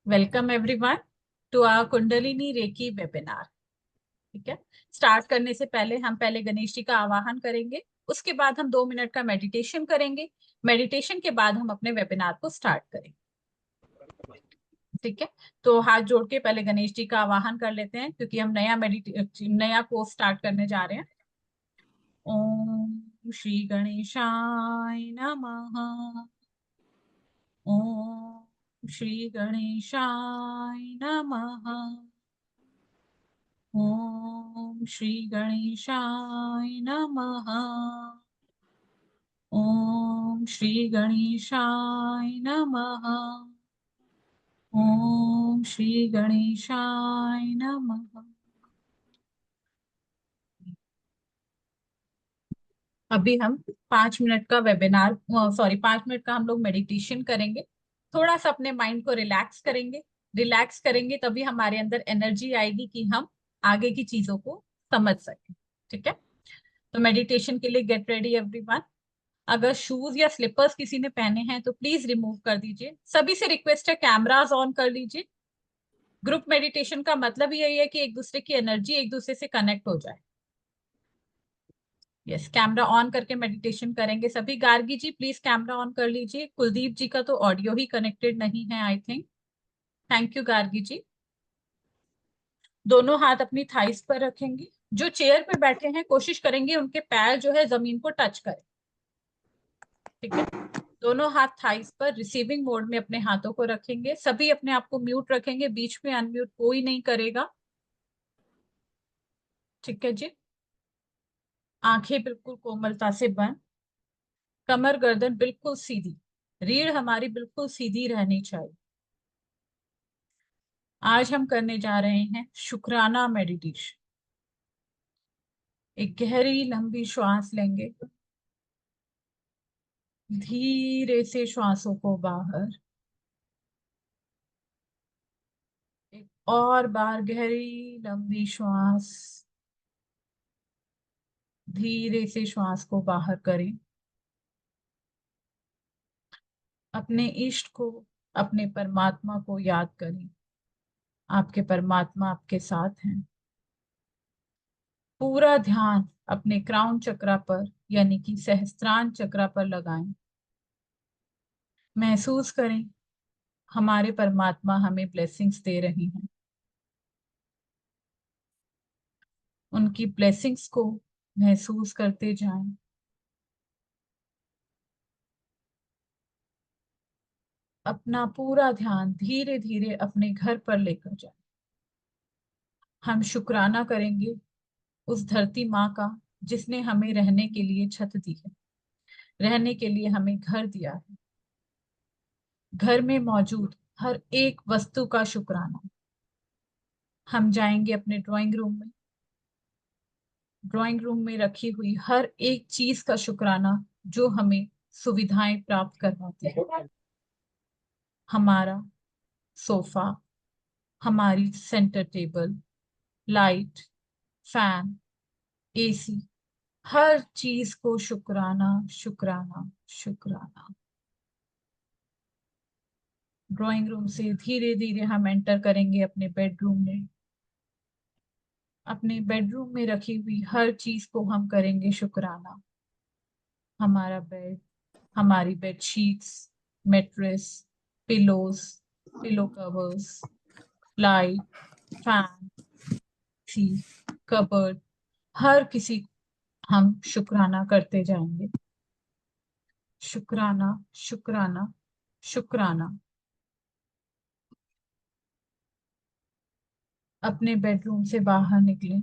Welcome everyone to our Kundalini reiki webinar. ठीक है। Start करने से पहले हम पहले गणेश जी का आवाहन करेंगे। उसके बाद हम 2 मिनट का मेडिटेशन करेंगे। मेडिटेशन के बाद हम अपने वेबिनार को स्टार्ट करेंगे। ठीक है। तो हाथ जोड़ के पहले गणेश जी का आवाहन कर लेते हैं, क्योंकि हम नया कोर्स स्टार्ट करने जा रहे हैं। ओम श्री गणेशाय नमः। ओम श्री गणेशाय नमः। ओम श्री गणेशाय नमः। ओम श्री गणेशाय नमः। ओम श्री गणेशाय नमः। अभी हम 5 मिनट का वेबिनार, सॉरी, 5 मिनट का हम लोग मेडिटेशन करेंगे। थोड़ा सा अपने माइंड को रिलैक्स करेंगे। रिलैक्स करेंगे तभी हमारे अंदर एनर्जी आएगी कि हम आगे की चीजों को समझ सकें। ठीक है। तो मेडिटेशन के लिए गेट रेडी एवरीवन। अगर शूज या स्लीपर्स किसी ने पहने हैं तो प्लीज रिमूव कर दीजिए। सभी से रिक्वेस्ट है, कैमरास ऑन कर लीजिए। ग्रुप मेडिटेशन का मतलब यही है कि एक दूसरे की एनर्जी एक दूसरे से कनेक्ट हो जाए। यस, कैमरा ऑन करके मेडिटेशन करेंगे सभी। गार्गी जी प्लीज कैमरा ऑन कर लीजिए। कुलदीप जी का तो ऑडियो ही कनेक्टेड नहीं है I think. Thank you Gargi ji. दोनों हाथ अपनी थाइस पर रखेंगे। जो चेयर पे बैठे हैं कोशिश करेंगे उनके पैर जो है जमीन को टच करें। ठीक है। दोनों हाथ थाइस पर रिसीविंग मोड में अपने हाथों को रखेंगे। सभी अपने आप को म्यूट रखेंगे, बीच में अनम्यूट कोई नहीं करेगा। ठीक है जी। आंखें बिल्कुल कोमलता से बंद। कमर गर्दन बिल्कुल सीधी। रीढ़ हमारी बिल्कुल सीधी रहनी चाहिए। आज हम करने जा रहे हैं शुक्राना मेडिटेशन। एक गहरी लंबी श्वास लेंगे। धीरे से श्वासों को बाहर। एक और बार गहरी लंबी श्वास। धीरे से श्वास को बाहर करें। अपने इष्ट को, अपने परमात्मा को याद करें। आपके परमात्मा आपके साथ हैं। पूरा ध्यान अपने क्राउन चक्रा पर यानी कि सहस्त्रार चक्रा पर लगाएं। महसूस करें हमारे परमात्मा हमें ब्लेसिंग्स दे रही हैं। उनकी ब्लेसिंग्स को महसूस करते जाएं। अपना पूरा ध्यान धीरे धीरे अपने घर पर लेकर जाएं। हम शुक्राना करेंगे उस धरती माँ का जिसने हमें रहने के लिए छत दी है, रहने के लिए हमें घर दिया है। घर में मौजूद हर एक वस्तु का शुक्राना। हम जाएंगे अपने ड्राइंग रूम में। ड्राइंग रूम में रखी हुई हर एक चीज का शुक्राना जो हमें सुविधाएं प्राप्त करवाती है। हमारा सोफा, हमारी centre table, light, fan, AC, हर चीज को शुक्राना शुक्राना शुक्राना। ड्राइंग रूम से धीरे धीरे हम एंटर करेंगे अपने बेडरूम में। अपने बेडरूम में रखी हुई हर चीज को हम करेंगे शुक्राना। हमारा बेड, हमारी bed sheets, mattress, pillows, pillow covers, light, fan, थी, कबर्ड, हर किसी को हम शुक्राना करते जाएंगे। शुक्राना शुक्राना शुक्राना। अपने बेडरूम से बाहर निकलें।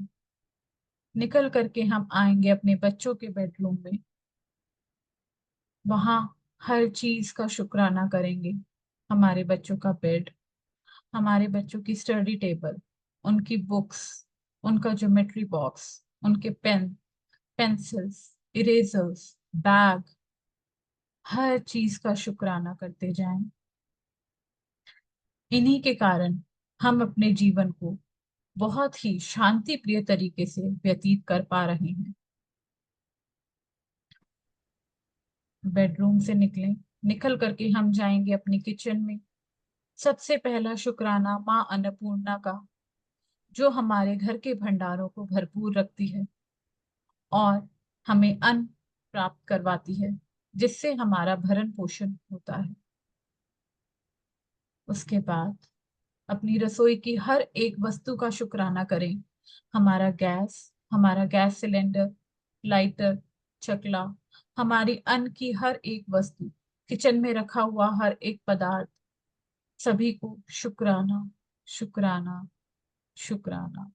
निकल करके हम आएंगे अपने बच्चों के बेडरूम में। वहां हर चीज का शुक्राना करेंगे। हमारे बच्चों का बेड, हमारे बच्चों की स्टडी टेबल, उनकी बुक्स, उनका ज्योमेट्री बॉक्स, उनके पेन, पेंसिल्स, इरेजर्स, बैग, हर चीज का शुक्राना करते जाएं। इन्हीं के कारण हम अपने जीवन को बहुत ही शांति प्रिय तरीके से व्यतीत कर पा रहे हैं। बेडरूम से निकलें। निकल करके हम जाएंगे अपनी किचन में। सबसे पहला शुक्राना माँ अन्नपूर्णा का, जो हमारे घर के भंडारों को भरपूर रखती है और हमें अन्न प्राप्त करवाती है, जिससे हमारा भरण पोषण होता है। उसके बाद अपनी रसोई की हर एक वस्तु का शुक्राना करें। हमारा गैस सिलेंडर, लाइटर, चकला, हमारी अन्न की हर एक वस्तु, किचन में रखा हुआ हर एक पदार्थ, सभी को शुक्राना, शुक्राना, शुक्राना।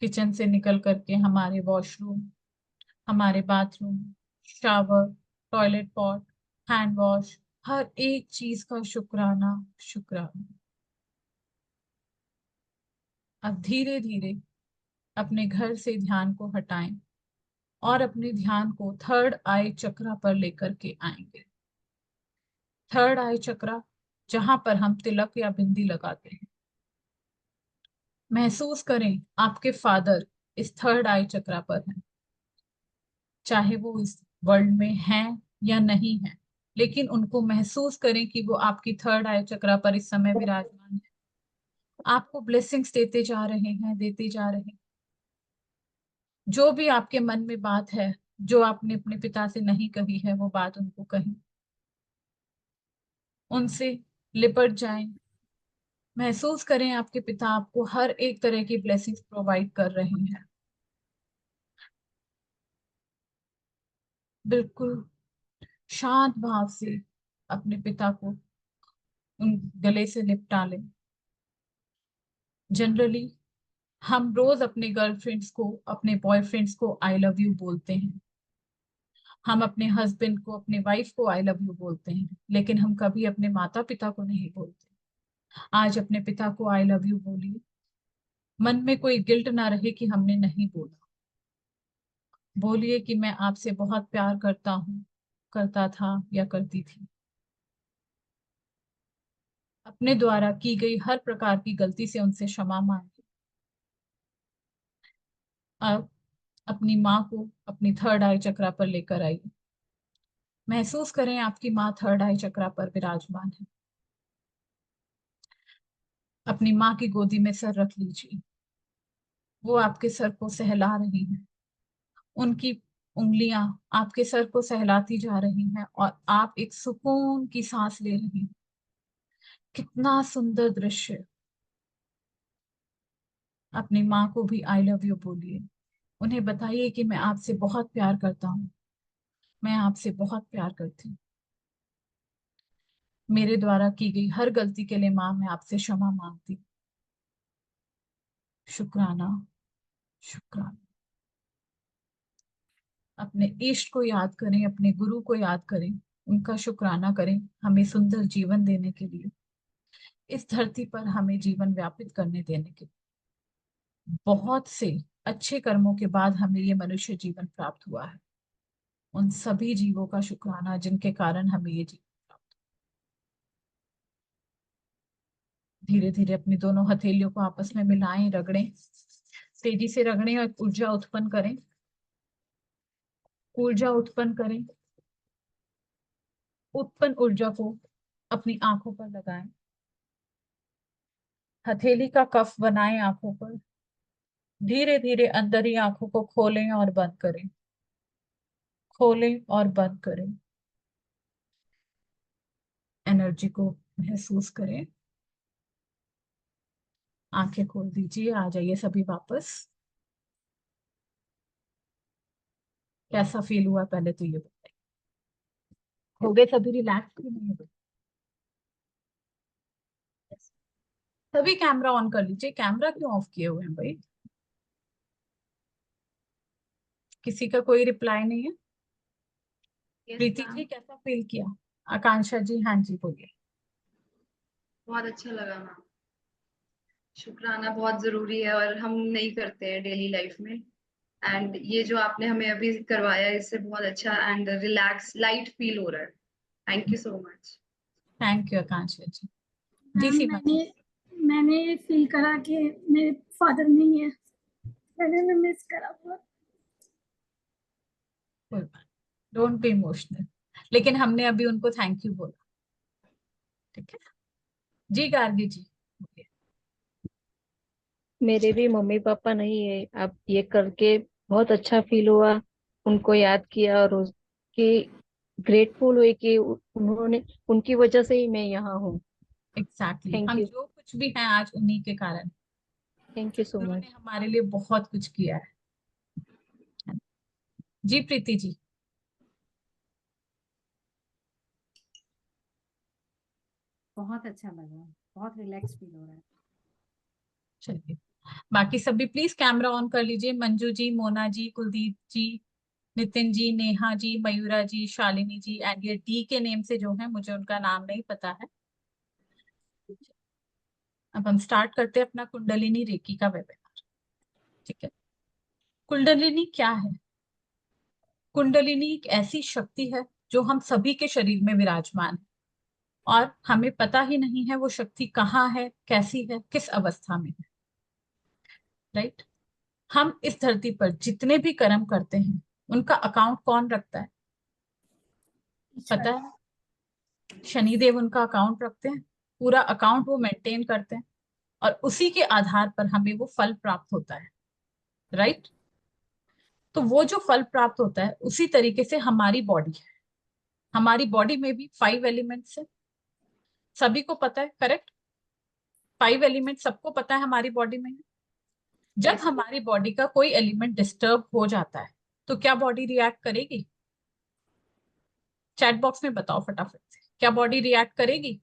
किचन से निकल करके हमारे वॉशरूम, हमारे bathroom, shower, toilet pot, hand wash, हर एक चीज का शुक्राना, शुक्राना। अब धीरे धीरे अपने घर से ध्यान को हटाएं और अपने ध्यान को थर्ड आई चक्रा पर लेकर के आएंगे। थर्ड आई चक्रा, जहां पर हम तिलक या बिंदी लगाते हैं। महसूस करें आपके फादर इस थर्ड आई चक्रा पर हैं, चाहे वो इस वर्ल्ड में हैं या नहीं हैं, लेकिन उनको महसूस करें कि वो आपकी थर्ड आई चक्रा पर इस समय विराजमान है। आपको ब्लेसिंग्स देते जा रहे हैं, देते जा रहे हैं। जो भी आपके मन में बात है, जो आपने अपने पिता से नहीं कही है, वो बात उनको कहें, उनसे लिपट जाएं। महसूस करें आपके पिता आपको हर एक तरह की ब्लेसिंग्स प्रोवाइड कर रहे हैं। बिल्कुल शांत भाव से अपने पिता को उन गले से लिपटा लें। जनरली हम रोज अपने गर्लफ्रेंड्स को, अपने बॉयफ्रेंड्स को आई लव यू बोलते हैं। हम अपने हस्बैंड को, अपने वाइफ को आई लव यू बोलते हैं, लेकिन हम कभी अपने माता पिता को नहीं बोलते। आज अपने पिता को आई लव यू बोलिए। मन में कोई गिल्ट ना रहे कि हमने नहीं बोला। बोलिए कि मैं आपसे बहुत प्यार करता हूँ, करता था या करती थी। अपने द्वारा की गई हर प्रकार की गलती से उनसे क्षमा मांगिए। अब अपनी माँ को अपनी थर्ड आई चक्रा पर लेकर आइए। महसूस करें आपकी माँ थर्ड आई चक्रा पर विराजमान है। अपनी माँ की गोदी में सर रख लीजिए। वो आपके सर को सहला रही हैं। उनकी उंगलियां आपके सर को सहलाती जा रही हैं और आप एक सुकून की सांस ले रही हैं। कितना सुंदर दृश्य। अपनी माँ को भी आई लव यू बोलिए। उन्हें बताइए कि मैं आपसे बहुत प्यार करता हूँ, मैं आपसे बहुत प्यार करती हूँ। मेरे द्वारा की गई हर गलती के लिए माँ मैं आपसे क्षमा मांगती हूँ। शुक्राना, शुक्राना। अपने इष्ट को याद करें, अपने गुरु को याद करें, उनका शुक्राना करें हमें सुंदर जीवन देने के लिए, इस धरती पर हमें जीवन व्यापित करने देने के लिए। बहुत से अच्छे कर्मों के बाद हमें ये मनुष्य जीवन प्राप्त हुआ है। उन सभी जीवों का शुक्राना जिनके कारण हमें ये जीवन प्राप्त हुआ। धीरे धीरे अपनी दोनों हथेलियों को आपस में मिलाएं, रगड़ें, तेजी से रगड़ें और ऊर्जा उत्पन्न करें। ऊर्जा उत्पन्न करें। उत्पन्न ऊर्जा को अपनी आंखों पर लगाएं। हथेली का कफ बनाएं आंखों पर। धीरे धीरे अंदर ही आंखों को खोलें और बंद करें, खोलें और बंद करें। एनर्जी को महसूस करें। आंखें खोल दीजिए, आ जाइए सभी वापस। कैसा फील हुआ पहले तो ये बताइए। हो गए सभी रिलैक्स कि नहीं हुए? सभी कैमरा ऑन कर लीजिए। कैमरा क्यों ऑफ किए हुए हैं भाई? किसी का कोई रिप्लाई नहीं है। यस प्रीति मैम। जी कैसा फील किया? आकांक्षा जी, हाँ जी बोलिए। बहुत अच्छा लगा मैम। शुक्राना बहुत जरूरी है और हम नहीं करते हैं डेली लाइफ में। एंड ये जो आपने हमें अभी करवाया इससे बहुत अच्छा एंड रिलैक्स लाइट फील हो रहा है। Thank you so much. Thank you Akanksha ji. जी मैम सीमा जी। मैंने ये फील करा कि मेरे फादर नहीं है, मैंने उन्हें मिस करा बहुत। कोई बात, डोंट बी इमोशनल। लेकिन हमने अभी उनको थैंक यू बोला, ठीक है। जी गार्गी जी। मेरे भी मम्मी पापा नहीं है, अब ये करके बहुत अच्छा फील हुआ। उनको याद किया और उसकी ग्रेटफुल हुई कि उन्होंने, उनकी वजह से ही मैं यहाँ हूँ। एग्जैक्टली थैंक हम यू। जो कुछ भी हैं आज उन्हीं के कारण। थैंक यू सो उन्होंने मच। हमारे लिए बहुत कुछ किया है। जी प्रीति जी। बहुत अच्छा लगा, बहुत रिलैक्स फील हो रहा है। चलिए, बाकी सभी प्लीज कैमरा ऑन कर लीजिए। मंजू जी, मोना जी, कुलदीप जी, नितिन जी, नेहा जी, मयूरा जी, शालिनी जी, एंड ये डी के नेम से जो है मुझे उनका नाम नहीं पता है। अब हम स्टार्ट करते हैं अपना कुंडलिनी रेकी का वेबिनार। ठीक है, कुंडलिनी क्या है? कुंडलिनी एक ऐसी शक्ति है जो हम सभी के शरीर में विराजमान है, और हमें पता ही नहीं है वो शक्ति कहाँ है, कैसी है, किस अवस्था में है। राइट। हम इस धरती पर जितने भी कर्म करते हैं उनका अकाउंट कौन रखता है? पता है? शनिदेव उनका अकाउंट रखते हैं। पूरा अकाउंट वो मेंटेन करते हैं, और उसी के आधार पर हमें वो फल प्राप्त होता है। राइट। तो वो जो फल प्राप्त होता है उसी तरीके से हमारी बॉडी है। हमारी बॉडी में भी 5 एलिमेंट्स है, सभी को पता है, करेक्ट? 5 एलिमेंट सबको पता है हमारी बॉडी में है। जब Yes. हमारी बॉडी का कोई एलिमेंट डिस्टर्ब हो जाता है तो क्या बॉडी रिएक्ट करेगी? चैट बॉक्स में बताओ फटाफट से, क्या बॉडी रिएक्ट करेगी?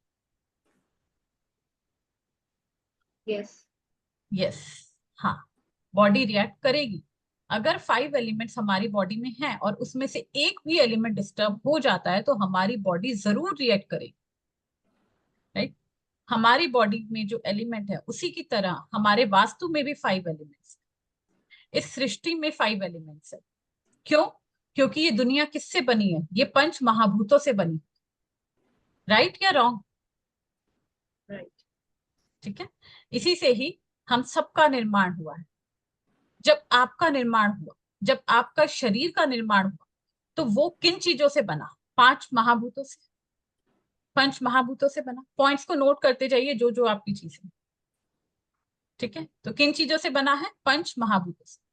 Yes. यस। हाँ, बॉडी रिएक्ट करेगी। अगर 5 एलिमेंट्स हमारी बॉडी में हैं और उसमें से एक भी एलिमेंट डिस्टर्ब हो जाता है तो हमारी बॉडी जरूर रिएक्ट करेगी। राइट। हमारी बॉडी में जो एलिमेंट है उसी की तरह हमारे वास्तु में भी 5 एलिमेंट्स, इस सृष्टि में 5 एलिमेंट्स है। क्यों? क्योंकि ये दुनिया किससे बनी है? ये पंच महाभूतों से बनी। राइट या रॉन्ग? Right. ठीक है। इसी से ही हम सबका निर्माण हुआ है। जब आपका निर्माण हुआ, जब आपका शरीर का निर्माण हुआ, तो वो किन चीजों से बना? 5 महाभूतों से, पंच महाभूतों से बना। पॉइंट्स को नोट करते जाइए जो जो आपकी चीज है। ठीक है, तो किन चीजों से बना है? पंच महाभूतों से।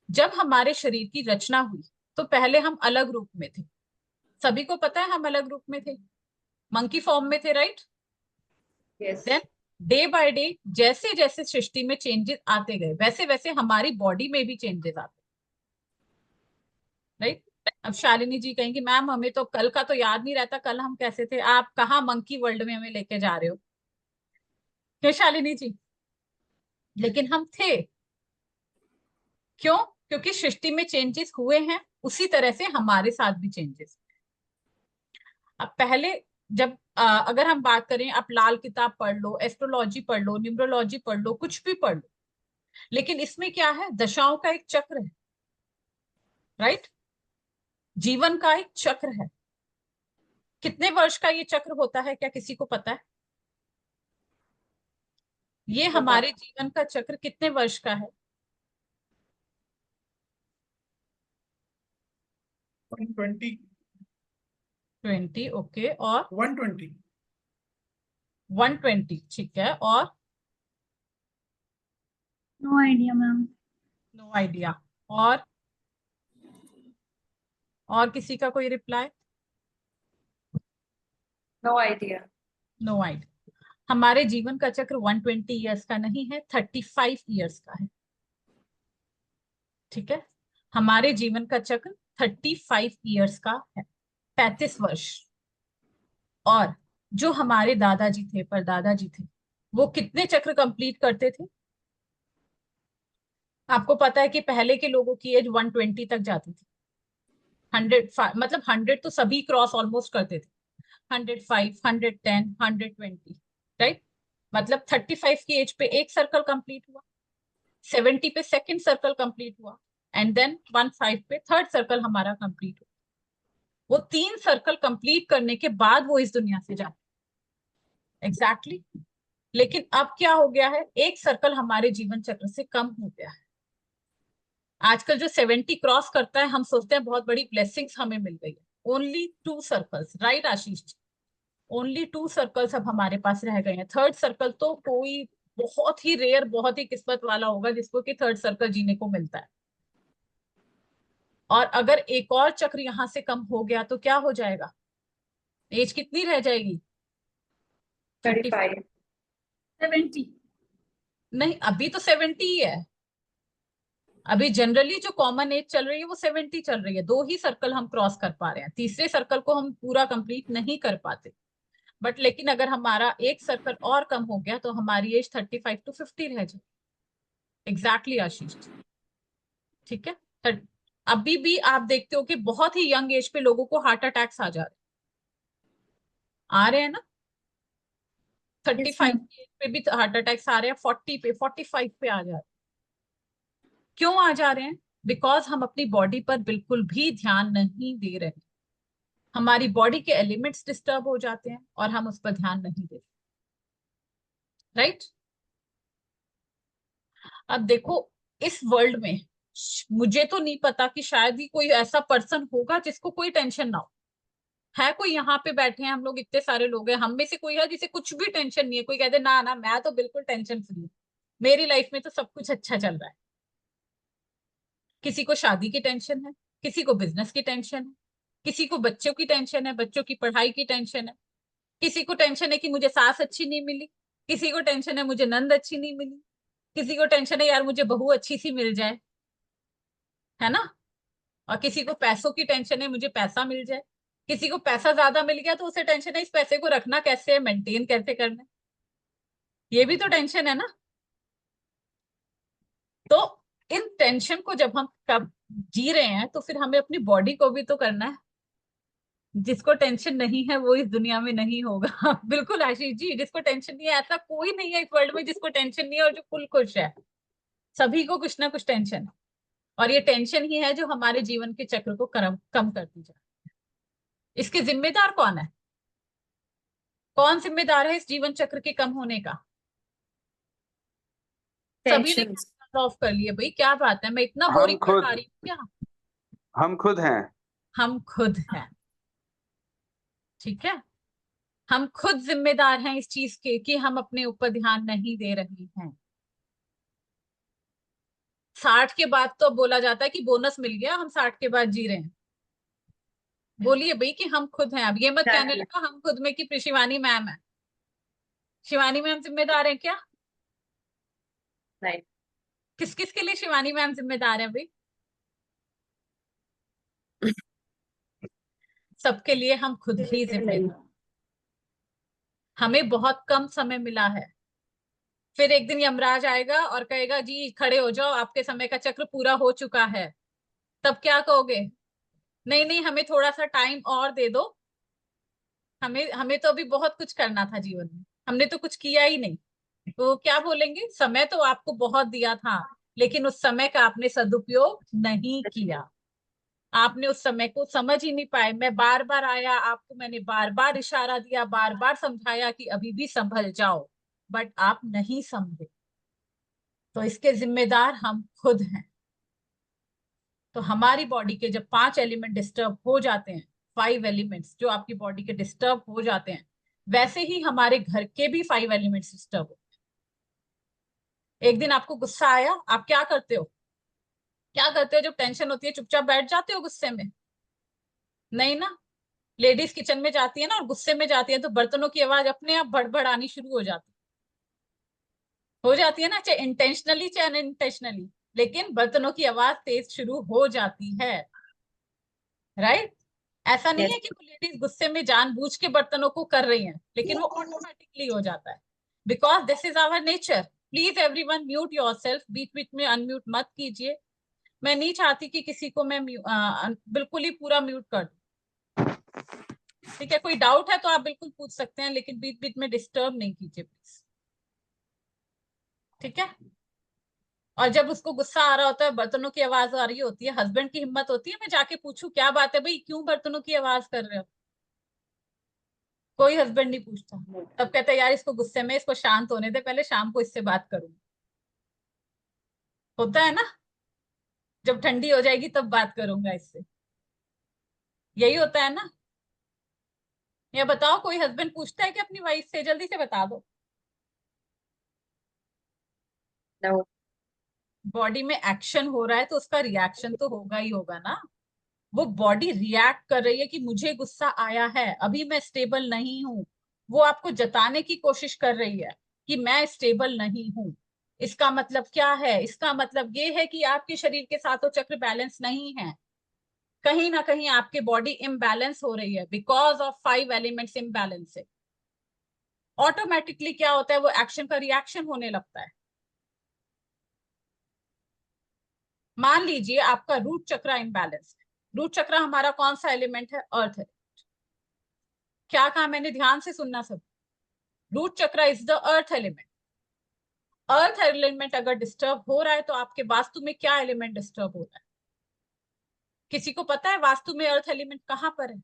जब हमारे शरीर की रचना हुई तो पहले हम अलग रूप में थे। सभी को पता है हम अलग रूप में थे, मंकी फॉर्म में थे। Right. Yes. Then day by day जैसे जैसे सृष्टि में चेंजेस आते गए वैसे वैसे हमारी बॉडी में भी चेंजेस आते। राइट। अब शालिनी जी कहेंगी मैम हमें तो कल का तो याद नहीं रहता, कल हम कैसे थे? आप कहाँ मंकी वर्ल्ड में हमें लेके जा रहे हो? क्यों शालिनी जी? लेकिन हम थे। क्यों? क्योंकि सृष्टि में चेंजेस हुए हैं, उसी तरह से हमारे साथ भी चेंजेस। अब पहले जब अगर हम बात करें, आप लाल किताब पढ़ लो, एस्ट्रोलॉजी पढ़ लो, न्यूमरोलॉजी पढ़ लो, कुछ भी पढ़ लो, लेकिन इसमें क्या है? दशाओं का एक चक्र है। राइट। जीवन का एक चक्र है। कितने वर्ष का ये चक्र होता है, क्या किसी को पता है? ये हमारे जीवन का चक्र कितने वर्ष का है? 120। 20। ओके। और 120। 120। ठीक है। और no idea ma'am. No idea. और किसी का कोई reply? No idea. No idea. हमारे जीवन का चक्र 120 ईयर्स का नहीं है, 35 ईयर्स का है। ठीक है, हमारे जीवन का चक्र 35 ईयर्स का है, 35 वर्ष। और जो हमारे दादाजी थे, परदादाजी थे, वो कितने चक्र कंप्लीट करते थे? आपको पता है कि पहले के लोगों की एज 120 तक जाती थी। 100, मतलब 100 तो सभी क्रॉस ऑलमोस्ट करते थे। 105, 110, 120। राइट। मतलब 35 की एज पे एक सर्कल कंप्लीट हुआ, 70 पे सेकंड सर्कल कंप्लीट हुआ, एंड देन 15 पे थर्ड सर्कल हमारा कंप्लीट हुआ। वो 3 सर्कल कंप्लीट करने के बाद वो इस दुनिया से जाते। Exactly exactly। लेकिन अब क्या हो गया है? एक सर्कल हमारे जीवन चक्र से कम हो गया है। आजकल जो 70 क्रॉस करता है हम सोचते हैं बहुत बड़ी ब्लेसिंग्स हमें मिल गई है। Only 2 circles. Right Ashish ji? Only 2 circles अब हमारे पास रह गए हैं। थर्ड सर्कल तो कोई बहुत ही रेयर, बहुत ही किस्मत वाला होगा जिसको कि थर्ड सर्कल जीने को मिलता है। और अगर एक और चक्र यहां से कम हो गया तो क्या हो जाएगा? एज कितनी रह जाएगी? 35। 70। नहीं, अभी तो 70 ही है। अभी जनरली जो कॉमन एज चल रही है वो 70 चल रही है। 2 ही सर्कल हम क्रॉस कर पा रहे हैं, तीसरे सर्कल को हम पूरा कंप्लीट नहीं कर पाते। बट लेकिन अगर हमारा एक सर्कल और कम हो गया तो हमारी एज 35 to 50 रह जाए। एग्जैक्टली आशीष जी, ठीक है। अभी भी आप देखते हो कि बहुत ही यंग एज पे लोगों को हार्ट अटैक्स आ रहे हैं ना। 35 की एज पे भी हार्ट अटैक्स आ रहे हैं, 40 पे, 45 पे आ जा रहे हैं। क्यों आ जा रहे हैं? बिकॉज हम अपनी बॉडी पर बिल्कुल भी ध्यान नहीं दे रहे। हमारी बॉडी के एलिमेंट्स डिस्टर्ब हो जाते हैं और हम उस पर ध्यान नहीं देते। राइट? अब देखो, इस वर्ल्ड में मुझे तो नहीं पता कि शायद ही कोई ऐसा पर्सन होगा जिसको कोई टेंशन ना हो। है कोई? यहाँ पे बैठे हैं हम लोग, इतने सारे लोग हैं, हम में से कोई है जिसे कुछ भी टेंशन नहीं है? कोई कहते ना ना मैं तो बिल्कुल टेंशन फ्री हूँ, मेरी लाइफ में तो सब कुछ अच्छा चल रहा है। किसी को शादी की टेंशन है, किसी को बिजनेस की टेंशन है, किसी को बच्चों की टेंशन है, बच्चों की पढ़ाई की टेंशन है, किसी को टेंशन है कि मुझे सास अच्छी नहीं मिली, किसी को टेंशन है मुझे नंद अच्छी नहीं मिली, किसी को टेंशन है यार मुझे बहू अच्छी सी मिल जाए, है ना। और किसी को पैसों की टेंशन है, मुझे पैसा मिल जाए। किसी को पैसा ज्यादा मिल गया तो उसे टेंशन है इस पैसे को रखना कैसे है, मेंटेन कैसे करना है। ये भी तो टेंशन है ना। तो इन टेंशन को जब हम कब जी रहे हैं तो फिर हमें अपनी बॉडी को भी तो करना है। जिसको टेंशन नहीं है वो इस दुनिया में नहीं होगा। बिल्कुल आशीष जी, जिसको टेंशन नहीं है, ऐसा कोई नहीं है इस वर्ल्ड में जिसको टेंशन नहीं है और जो फुल खुश है। सभी को कुछ ना कुछ टेंशन है। और ये टेंशन ही है जो हमारे जीवन के चक्र को कम करती जाए। इसके जिम्मेदार कौन है? कौन जिम्मेदार है इस जीवन चक्र के कम होने का? सभी ने टेंशन। ऑफ कर लिए भाई, क्या बात है, मैं इतना हम बोरिंग पढ़ा खुद रही हूँ क्या? हम खुद हैं। हम खुद हैं, ठीक है। हम खुद जिम्मेदार हैं इस चीज के कि हम अपने ऊपर ध्यान नहीं दे रहे हैं। 60 के बाद तो बोला जाता है कि बोनस मिल गया, हम 60 के बाद जी रहे हैं। बोलिए भाई कि हम खुद हैं। अब ये मत कहने Exactly. लगा हम खुद में कि शिवानी मैम है। शिवानी मैम जिम्मेदार है क्या? Right. किस किस के लिए शिवानी मैम जिम्मेदार है भाई? सबके लिए हम खुद ही नहीं। जिम्मेदार। हमें बहुत कम समय मिला है। फिर एक दिन यमराज आएगा और कहेगा जी खड़े हो जाओ, आपके समय का चक्र पूरा हो चुका है। तब क्या कहोगे? नहीं नहीं, हमें थोड़ा सा टाइम और दे दो, हमें हमें तो अभी बहुत कुछ करना था जीवन में, हमने तो कुछ किया ही नहीं। तो क्या बोलेंगे? समय तो आपको बहुत दिया था, लेकिन उस समय का आपने सदुपयोग नहीं किया। आपने उस समय को समझ ही नहीं पाए। मैं बार बार आया, आपको मैंने बार बार इशारा दिया, बार बार समझाया कि अभी भी संभल जाओ, बट आप नहीं समझे। तो इसके जिम्मेदार हम खुद हैं। तो हमारी बॉडी के जब 5 एलिमेंट डिस्टर्ब हो जाते हैं, 5 एलिमेंट्स जो आपकी बॉडी के डिस्टर्ब हो जाते हैं, वैसे ही हमारे घर के भी 5 एलिमेंट्स डिस्टर्ब हो। एक दिन आपको गुस्सा आया, आप क्या करते हो? क्या करते हो जब टेंशन होती है? चुपचाप बैठ जाते हो गुस्से में? नहीं ना। लेडीज किचन में जाती है ना और गुस्से में जाती है तो बर्तनों की आवाज अपने आप भड़बड़ आनी शुरू हो जाती है ना, चाहे इंटेंशनली चाहे अनइंटेंशनली, लेकिन बर्तनों की आवाज तेज शुरू हो जाती है। राइट? ऐसा नहीं Yes. है कि वो लेडीज गुस्से में जानबूझ के बर्तनों को कर रही हैं, लेकिन वो ऑटोमेटिकली हो जाता है। Because this is our nature. Please everyone mute yourself, बीच बीच में अनम्यूट मत कीजिए। मैं नहीं चाहती कि किसी को मैं बिल्कुल ही पूरा म्यूट कर दूं। ठीक है, कोई डाउट है तो आप बिल्कुल पूछ सकते हैं, लेकिन बीच बीच में डिस्टर्ब नहीं कीजिए प्लीज। ठीक है। और जब उसको गुस्सा आ रहा होता है, बर्तनों की आवाज आ रही होती है, हस्बैंड की हिम्मत होती है मैं जाके पूछूं क्या बात है भाई, क्यों बर्तनों की आवाज कर रहे हो? कोई हस्बैंड नहीं पूछता। तब कहता है यार इसको गुस्से में, इसको शांत होने दे, पहले शाम को इससे बात करूंगी। होता है ना, जब ठंडी हो जाएगी तब बात करूंगा इससे। यही होता है ना। या बताओ, कोई हस्बैंड पूछता है कि अपनी वाइफ से? जल्दी से बता दो। No. बॉडी में एक्शन हो रहा है तो उसका रिएक्शन तो होगा ही होगा ना। वो बॉडी रिएक्ट कर रही है कि मुझे गुस्सा आया है, अभी मैं स्टेबल नहीं हूं। वो आपको जताने की कोशिश कर रही है कि मैं स्टेबल नहीं हूं। इसका मतलब क्या है? इसका मतलब ये है कि आपके शरीर के सातों चक्र बैलेंस नहीं है। कहीं ना कहीं आपके बॉडी इम्बैलेंस हो रही है बिकॉज ऑफ 5 एलिमेंट्स इम्बैलेंस है। ऑटोमेटिकली क्या होता है, वो एक्शन का रिएक्शन होने लगता है। मान लीजिए आपका रूट चक्र इम्बैलेंस है। रूट चक्र हमारा कौन सा एलिमेंट है? अर्थ है। क्या कहा मैंने? ध्यान से सुनना सब। रूट चक्र is the earth element. Earth element अगर डिस्टर्ब हो रहा है तो आपके वास्तु में क्या एलिमेंट डिस्टर्ब हो रहा है? किसी को पता है वास्तु में अर्थ एलिमेंट कहां पर है?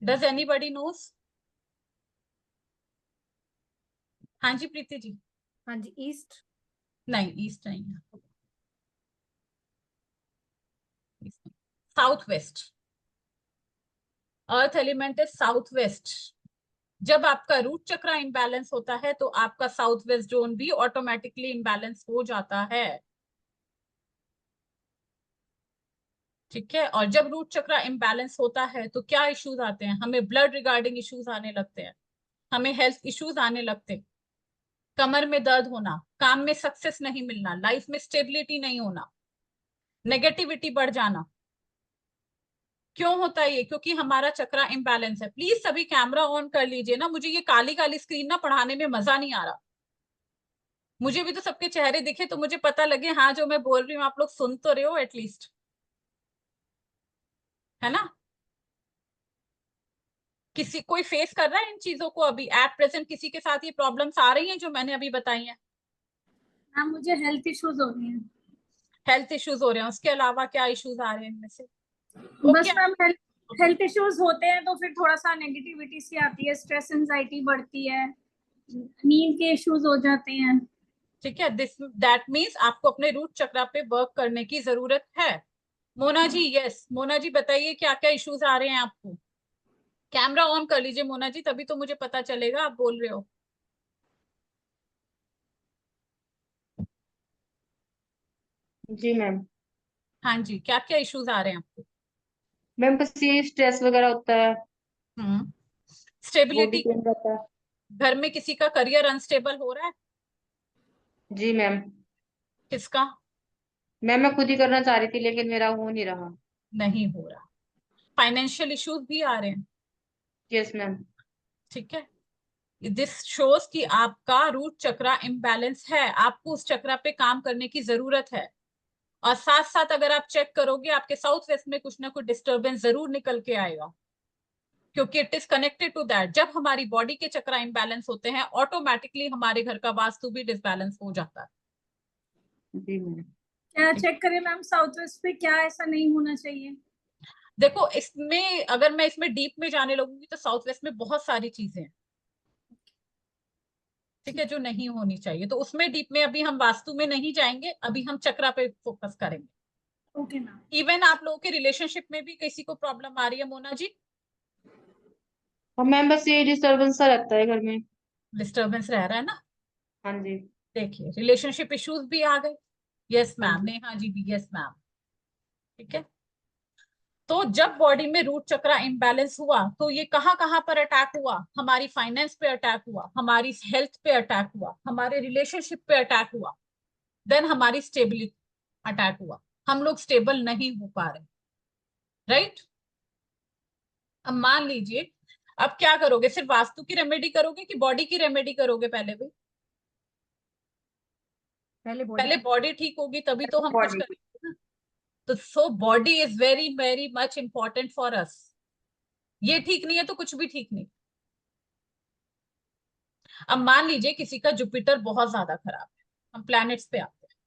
Does anybody knows? हाँ जी प्रीति जी। हाँ जी, ईस्ट। नहीं, ईस्ट नहीं है। South west. अर्थ एलिमेंट है साउथ वेस्ट। जब आपका रूट चक्र इम्बैलेंस होता है तो आपका साउथ वेस्ट जोन भी ऑटोमेटिकली इम्बैलेंस हो जाता है। ठीक है। और जब रूट चक्र इम्बैलेंस होता है तो क्या इश्यूज आते हैं? हमें ब्लड रिगार्डिंग इश्यूज आने लगते हैं, हमें हेल्थ इश्यूज आने लगते हैं, कमर में दर्द होना, काम में सक्सेस नहीं मिलना, लाइफ में स्टेबिलिटी नहीं होना, नेगेटिविटी बढ़ जाना। क्यों होता है ये? क्योंकि हमारा चक्रा इम्बैलेंस है। प्लीज सभी कैमरा ऑन कर लीजिए ना, मुझे ये काली काली स्क्रीन ना पढ़ाने में मजा नहीं आ रहा। मुझे भी तो सबके चेहरे दिखे तो मुझे पता लगे हाँ जो मैं बोल रही हूँ आप लोग सुन तो रहे हो एटलीस्ट, है ना? किसी कोई फेस कर रहा है इन चीजों को अभी एट प्रेजेंट? किसी के साथ ये प्रॉब्लम्स आ रही हैं जो मैंने अभी बताई हैं? मैम मुझे हेल्थ इश्यूज हो रही हैं। हेल्थ इश्यूज हो रहे हैं, उसके अलावा क्या इश्यूज आ रहे हैं इनमें से? बस ओके। मैम हेल्थ इश्यूज होते हैं तो फिर थोड़ा सा नेगेटिविटी सी आती है, स्ट्रेस एंजाइटी बढ़ती है, नींद के इश्यूज हो जाते हैं। ठीक है, दिस दैट मीन्स आपको अपने रूट चक्रा पे वर्क करने की जरूरत है। मोना जी, यस मोना जी बताइए क्या क्या इश्यूज आ रहे हैं आपको? कैमरा ऑन कर लीजिए मोना जी, तभी तो मुझे पता चलेगा आप बोल रहे हो। जी मैम। हाँ जी, क्या क्या इश्यूज आ रहे हैं आपको? मैम बस ये स्ट्रेस वगैरह होता है, हम्म। Body stability. पेन रहता है। घर में किसी का करियर अनस्टेबल हो रहा है? जी मैम। किसका? मैम मैं खुद ही करना चाह रही थी लेकिन मेरा हो नहीं रहा। नहीं हो रहा। फाइनेंशियल इश्यूज भी आ रहे हैं। Yes ma'am. ठीक है। दिस शोज कि आपका रूट चक्रा इम्बैलेंस है, आपको उस चक्रा पे काम करने की जरूरत है। और साथ साथ अगर आप चेक करोगे आपके साउथ वेस्ट में कुछ ना कुछ डिस्टरबेंस जरूर निकल के आएगा, क्योंकि it is connected to that. जब हमारी बॉडी के चक्रा इम्बैलेंस होते हैं ऑटोमेटिकली हमारे घर का वास्तु भी डिसबैलेंस हो जाता है। जी मैम। क्या चेक करें मैम साउथ वेस्ट पे, क्या ऐसा नहीं होना चाहिए? देखो इसमें अगर मैं इसमें डीप में जाने लगूंगी तो साउथ वेस्ट में बहुत सारी चीजें हैं, ठीक है, जो नहीं होनी चाहिए। तो उसमें डीप में अभी हम वास्तु में नहीं जाएंगे, अभी हम चक्रा पे फोकस करेंगे। Okay ma'am. इवन आप लोगों के रिलेशनशिप में भी किसी को प्रॉब्लम आ रही है मोना जी? और मैम बस ये डिस्टर्बेंस सा रहता है घर में। डिस्टरबेंस रह रहा है ना? हाँ जी। देखिए रिलेशनशिप इश्यूज भी आ गए। यस हाँ मैम, जी। नेहा जी भी यस मैम। ठीक है। तो जब बॉडी में रूट चक्रा इम्बैलेंस हुआ तो ये कहाँ पर अटैक हुआ? हमारी फाइनेंस पे अटैक हुआ, हमारी हेल्थ पे अटैक हुआ, हमारे रिलेशनशिप पे अटैक हुआ, देन हमारी स्टेबिलिटी अटैक हुआ। हम लोग स्टेबल नहीं हो पा रहे। राइट। अब मान लीजिए, अब क्या करोगे? सिर्फ वास्तु की रेमेडी करोगे कि बॉडी की रेमेडी करोगे? पहले भी पहले बॉडी पहले बॉडी ठीक होगी तभी तो हम कुछ बॉडी। करेंगे ना। तो so body is very very much important for us. ये ठीक नहीं है तो कुछ भी ठीक नहीं। अब मान लीजिए किसी का जुपिटर बहुत ज्यादा खराब है, हम प्लैनेट्स पे आते हैं।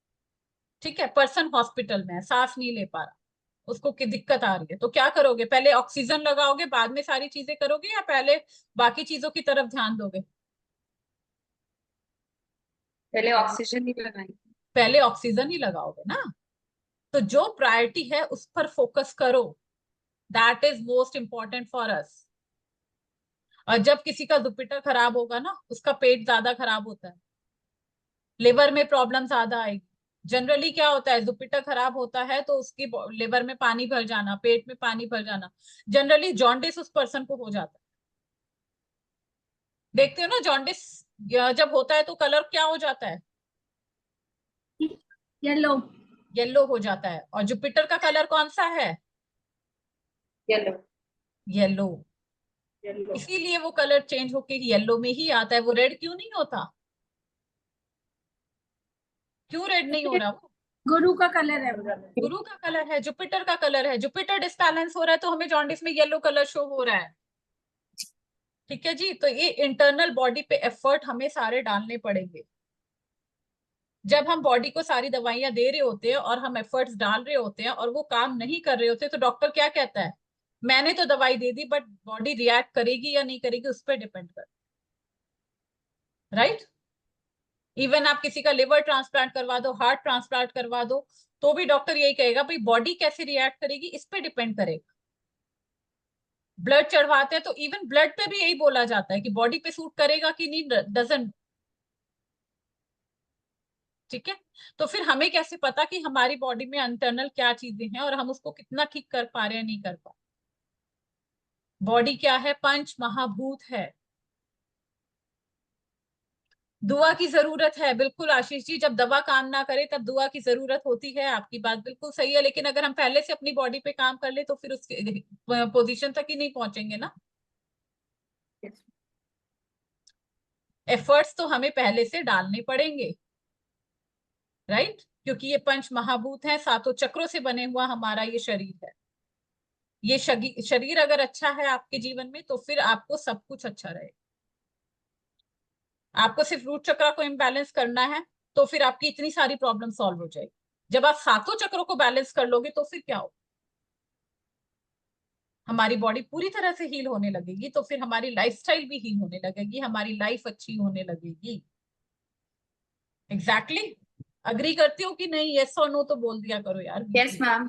ठीक है, पर्सन हॉस्पिटल में है, सांस नहीं ले पा रहा, उसको की दिक्कत आ रही है, तो क्या करोगे? पहले ऑक्सीजन लगाओगे बाद में सारी चीजें करोगे, या पहले बाकी चीजों की तरफ ध्यान दोगे? पहले ऑक्सीजन ही लगाई। पहले ऑक्सीजन ही लगाओगे ना। तो जो प्रायोरिटी है उस पर फोकस करो, that is most important for us. और जब किसी का जुपिटर खराब होगा ना, उसका पेट ज्यादा खराब होता है, लिवर में प्रॉब्लम ज्यादा आएगी। जनरली क्या होता है, जुपिटर खराब होता है तो उसकी लिवर में पानी भर जाना, पेट में पानी भर जाना, जनरली जॉन्डिस उस पर्सन को हो जाता है। देखते हो ना, जॉन्डिस जब होता है तो कलर क्या हो जाता है, येलो। येलो हो जाता है। और जुपिटर का कलर कौन सा है, येलो। येलो। येलो। इसीलिए वो कलर चेंज होके येलो में ही आता है। वो रेड क्यों नहीं होता, क्यों रेड नहीं हो रहा? वो गुरु का कलर है वो। गुरु का कलर है, जुपिटर का कलर है। जुपिटर डिसबैलेंस हो रहा है तो हमें जॉन्डिस में येलो कलर शो हो रहा है। ठीक है जी, तो ये इंटरनल बॉडी पे एफर्ट हमें सारे डालने पड़ेंगे। जब हम बॉडी को सारी दवाइयां दे रहे होते हैं और हम एफर्ट्स डाल रहे होते हैं और वो काम नहीं कर रहे होते, तो डॉक्टर क्या कहता है, मैंने तो दवाई दे दी बट बॉडी रिएक्ट करेगी या नहीं करेगी उस पर डिपेंड कर, राइट। इवन आप किसी का लिवर ट्रांसप्लांट करवा दो, हार्ट ट्रांसप्लांट करवा दो, तो भी डॉक्टर यही कहेगा भाई बॉडी कैसे रिएक्ट करेगी इस पे डिपेंड करेगा। ब्लड चढ़वाते हैं तो इवन ब्लड पे भी यही बोला जाता है कि बॉडी पे सूट करेगा कि नहीं, डजंट। ठीक है, तो फिर हमें कैसे पता कि हमारी बॉडी में इंटरनल क्या चीजें हैं और हम उसको कितना ठीक कर पा रहे हैं, नहीं कर पा। बॉडी क्या है, पंच महाभूत है। दुआ की जरूरत है, बिल्कुल आशीष जी, जब दवा काम ना करे तब दुआ की जरूरत होती है, आपकी बात बिल्कुल सही है। लेकिन अगर हम पहले से अपनी बॉडी पे काम कर ले तो फिर उस पोजीशन तक ही नहीं पहुंचेंगे ना। एफर्ट्स तो हमें पहले से डालने पड़ेंगे, राइट, क्योंकि ये पंच महाभूत हैं, सातों चक्रों से बने हुआ हमारा ये शरीर है। ये शरीर अगर अच्छा है आपके जीवन में तो फिर आपको सब कुछ अच्छा रहेगा। आपको सिर्फ रूट चक्र को इम्बैलेंस करना है तो फिर आपकी इतनी सारी प्रॉब्लम सॉल्व हो जाएगी। जब आप सातों चक्रों को बैलेंस कर लोगे तो फिर क्या हो, हमारी बॉडी पूरी तरह से हील होने लगेगी, तो फिर हमारी लाइफस्टाइल भी हील होने लगेगी, हमारी लाइफ अच्छी होने लगेगी। एग्जैक्टली अग्री करती हो कि नहीं? यस और नो तो बोल दिया करो यार, यस मैम।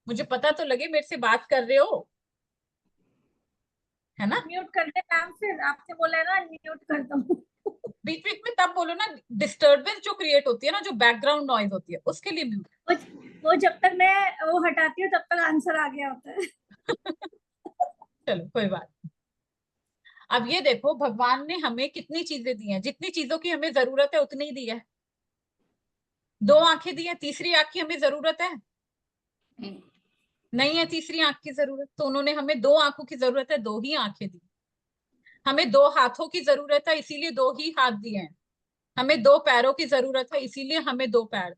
मुझे पता तो लगे मेरे से बात कर रहे हो, है ना। म्यूट कर दे मैम, फिर आपने बोला है ना म्यूट कर दो। बीच बीच में तब बोलो ना, डिस्टरबेंस जो क्रिएट होती है ना, जो बैकग्राउंड नॉइज होती है, उसके लिए म्यूट। वो वो जब तक मैं वो हटाती हूँ तब तक आंसर आ गया होता है। चलो कोई बात नहीं। अब ये देखो, भगवान ने हमें कितनी चीजें दी हैं, जितनी चीजों की हमें जरूरत है उतनी दी है। दो आंखें दी है, तीसरी आंख की हमें जरूरत है? नहीं है तीसरी आंख की जरूरत, तो उन्होंने हमें दो आंखों की जरूरत है, दो ही आंखें दी। हमें दो हाथों की जरूरत है, इसीलिए दो ही हाथ दिए हैं। हमें दो पैरों की जरूरत है, इसीलिए हमें दो पैर।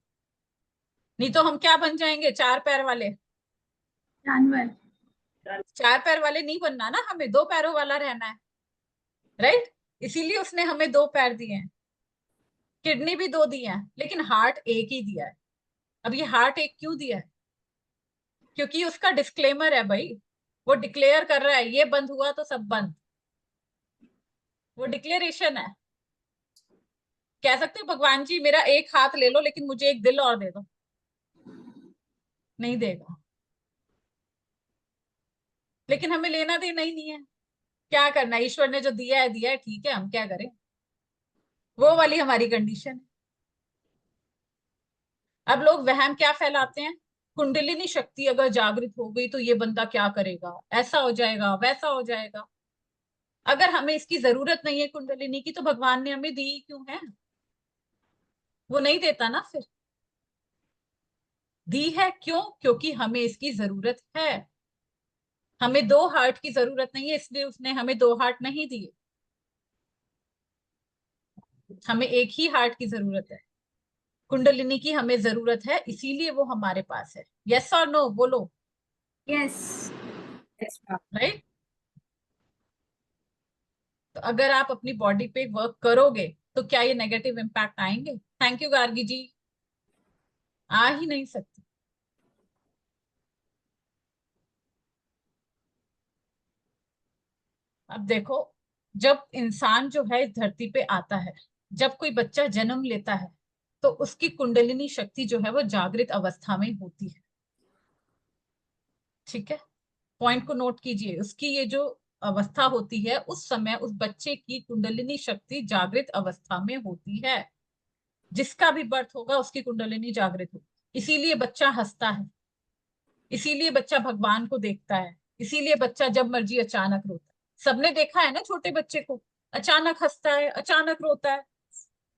नहीं तो हम क्या बन जाएंगे, चार पैर वाले। जानवर। चार पैर वाले नहीं बनना ना, हमें दो पैरों वाला रहना है, राइट। इसीलिए उसने हमें दो पैर दिए हैं, किडनी भी दो दी है, लेकिन हार्ट एक ही दिया है। अब ये हार्ट एक क्यों दिया है, क्योंकि उसका डिस्क्लेमर है भाई, वो डिक्लेयर कर रहा है ये बंद हुआ तो सब बंद। वो डिक्लेरेशन है। कह सकते हो भगवान जी मेरा एक हाथ ले लो लेकिन मुझे एक दिल और दे दो, नहीं देगा। लेकिन हमें लेना देना ही नहीं है, क्या करना है, ईश्वर ने जो दिया है ठीक है, हम क्या करें, वो वाली हमारी कंडीशन है। अब लोग वहम क्या फैलाते हैं, कुंडलिनी शक्ति अगर जागृत हो गई तो ये बंदा क्या करेगा, ऐसा हो जाएगा वैसा हो जाएगा। अगर हमें इसकी जरूरत नहीं है कुंडलिनी की तो भगवान ने हमें दी क्यों है? वो नहीं देता ना फिर। दी है क्यों, क्योंकि हमें इसकी जरूरत है। हमें दो हार्ट की जरूरत नहीं है, इसलिए उसने हमें दो हार्ट नहीं दिए। हमें एक ही हार्ट की जरूरत है, कुंडलिनी की हमें जरूरत है, इसीलिए वो हमारे पास है। यस और नो बोलो। यस। Yes ma'am. राइट। तो अगर आप अपनी बॉडी पे वर्क करोगे तो क्या ये नेगेटिव इम्पैक्ट आएंगे? थैंक यू गार्गी जी, आ ही नहीं सकते। अब देखो, जब इंसान जो है इस धरती पे आता है, जब कोई बच्चा जन्म लेता है तो उसकी कुंडलिनी शक्ति जो है वो जागृत अवस्था में होती है। ठीक है, पॉइंट को नोट कीजिए, उसकी ये जो अवस्था होती है उस समय उस बच्चे की कुंडलिनी शक्ति जागृत अवस्था में होती है। जिसका भी बर्थ होगा उसकी कुंडलिनी जागृत होगी। इसीलिए बच्चा हंसता है, इसीलिए बच्चा भगवान को देखता है, इसीलिए बच्चा जब मर्जी अचानक रोता है। सबने देखा है ना छोटे बच्चे को, अचानक हंसता है, अचानक रोता है।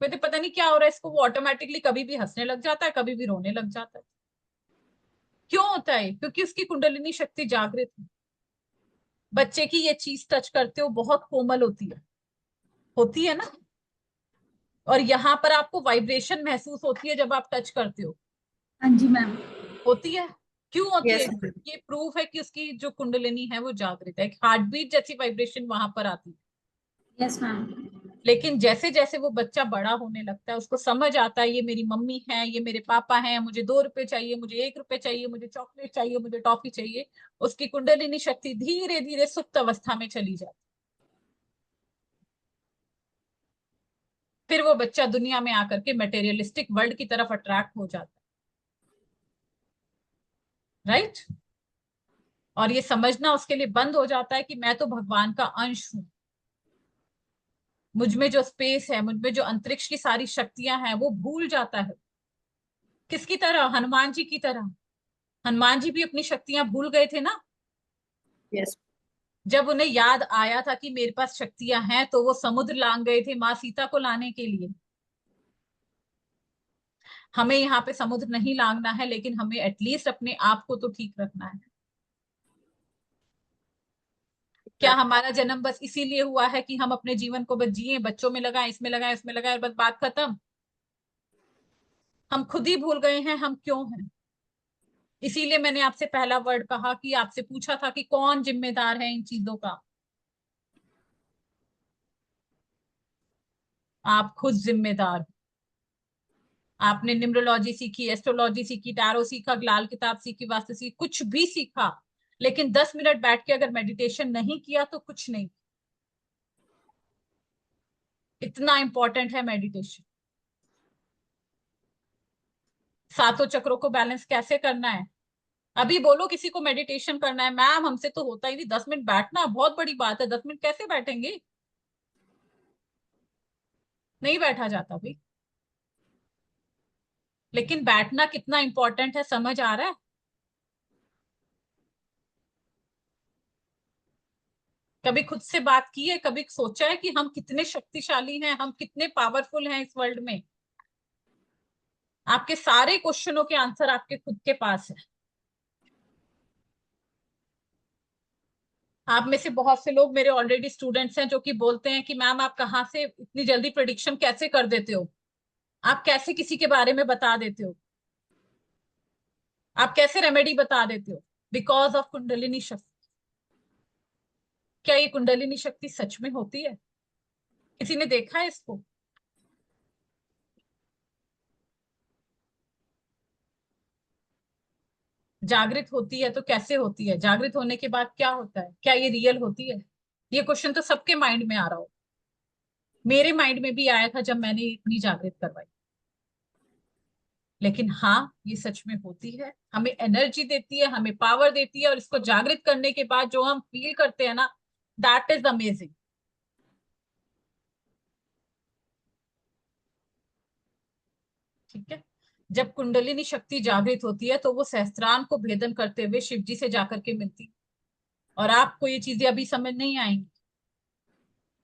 मुझे पता नहीं क्या हो रहा है इसको, वो ऑटोमेटिकली कभी भी हंसने लग जाता है, कभी भी रोने लग जाता है। क्यों होता है? क्योंकि उसकी कुंडलिनी शक्ति जागृत है। बच्चे की ये चीज टच करते हो बहुत कोमल होती है ना। और यहाँ पर आपको वाइब्रेशन महसूस होती है जब आप टच करते हो। हाँ जी मैम। होती है। क्यों होती यस है? मैम। ये प्रूफ है कि उसकी जो कुंडलिनी है वो जागृत है। एक हार्ट बीट जैसी वाइब्रेशन वहां पर आती है। Yes ma'am. लेकिन जैसे जैसे वो बच्चा बड़ा होने लगता है, उसको समझ आता है ये मेरी मम्मी है, ये मेरे पापा हैं, मुझे 2 रुपए चाहिए, मुझे 1 रुपए चाहिए, मुझे चॉकलेट चाहिए, मुझे टॉफी चाहिए, उसकी कुंडलिनी शक्ति धीरे धीरे सुप्त अवस्था में चली जाती। फिर वो बच्चा दुनिया में आकर के मटेरियलिस्टिक वर्ल्ड की तरफ अट्रैक्ट हो जाता है। राइट? और ये समझना उसके लिए बंद हो जाता है कि मैं तो भगवान का अंश हूं। मुझ में जो स्पेस है, मुझ में जो अंतरिक्ष की सारी शक्तियां हैं, वो भूल जाता है। किसकी तरह? हनुमान जी की तरह। हनुमान जी भी अपनी शक्तियां भूल गए थे ना। यस। जब उन्हें याद आया था कि मेरे पास शक्तियां हैं, तो वो समुद्र लांग गए थे माँ सीता को लाने के लिए। हमें यहाँ पे समुद्र नहीं लांगना है, लेकिन हमें एटलीस्ट अपने आप को तो ठीक रखना है। क्या हमारा जन्म बस इसीलिए हुआ है कि हम अपने जीवन को बस जिए, बच्चों में लगाएं, इसमें लगाएं, उसमें लगाएं, बस बात खत्म? हम खुद ही भूल गए हैं हम क्यों हैं। इसीलिए मैंने आपसे पहला वर्ड कहा कि आपसे पूछा था कि कौन जिम्मेदार है इन चीजों का। आप खुद जिम्मेदार हो। आपने न्यूमरोलॉजी सीखी, एस्ट्रोलॉजी सीखी, टैरो सीखा, लाल किताब सीखी, वास्तु सीखी, कुछ भी सीखा, लेकिन 10 मिनट बैठ के अगर मेडिटेशन नहीं किया तो कुछ नहीं। इतना इंपॉर्टेंट है मेडिटेशन। सातों चक्रों को बैलेंस कैसे करना है? अभी बोलो किसी को मेडिटेशन करना है, मैम हमसे तो होता ही नहीं, 10 मिनट बैठना बहुत बड़ी बात है, 10 मिनट कैसे बैठेंगे? नहीं बैठा जाता भाई। लेकिन बैठना कितना इंपॉर्टेंट है समझ आ रहा है? कभी खुद से बात की है? कभी सोचा है कि हम कितने शक्तिशाली हैं, हम कितने पावरफुल हैं इस वर्ल्ड में? आपके सारे क्वेश्चनों के आंसर आपके खुद के पास है। आप में से बहुत से लोग मेरे ऑलरेडी स्टूडेंट्स हैं जो कि बोलते हैं कि मैम आप कहाँ से इतनी जल्दी प्रेडिक्शन कैसे कर देते हो, आप कैसे किसी के बारे में बता देते हो, आप कैसे रेमेडी बता देते हो? बिकॉज ऑफ कुंडलिनी शक्ति। क्या ये कुंडलिनी शक्ति सच में होती है? किसी ने देखा है इसको? जागृत होती है तो कैसे होती है? जागृत होने के बाद क्या होता है? क्या ये रियल होती है? ये क्वेश्चन तो सबके माइंड में आ रहा हो। मेरे माइंड में भी आया था जब मैंने अपनी जागृत करवाई। लेकिन हाँ, ये सच में होती है, हमें एनर्जी देती है, हमें पावर देती है, और इसको जागृत करने के बाद जो हम फील करते हैं ना, दैट इज अमेजिंग। ठीक है? जब कुंडलिनी शक्ति जागृत होती है तो वो सहस्त्रार को भेदन करते हुए शिव जी से जाकर के मिलती है। और आपको ये चीजें अभी समझ नहीं आएंगी।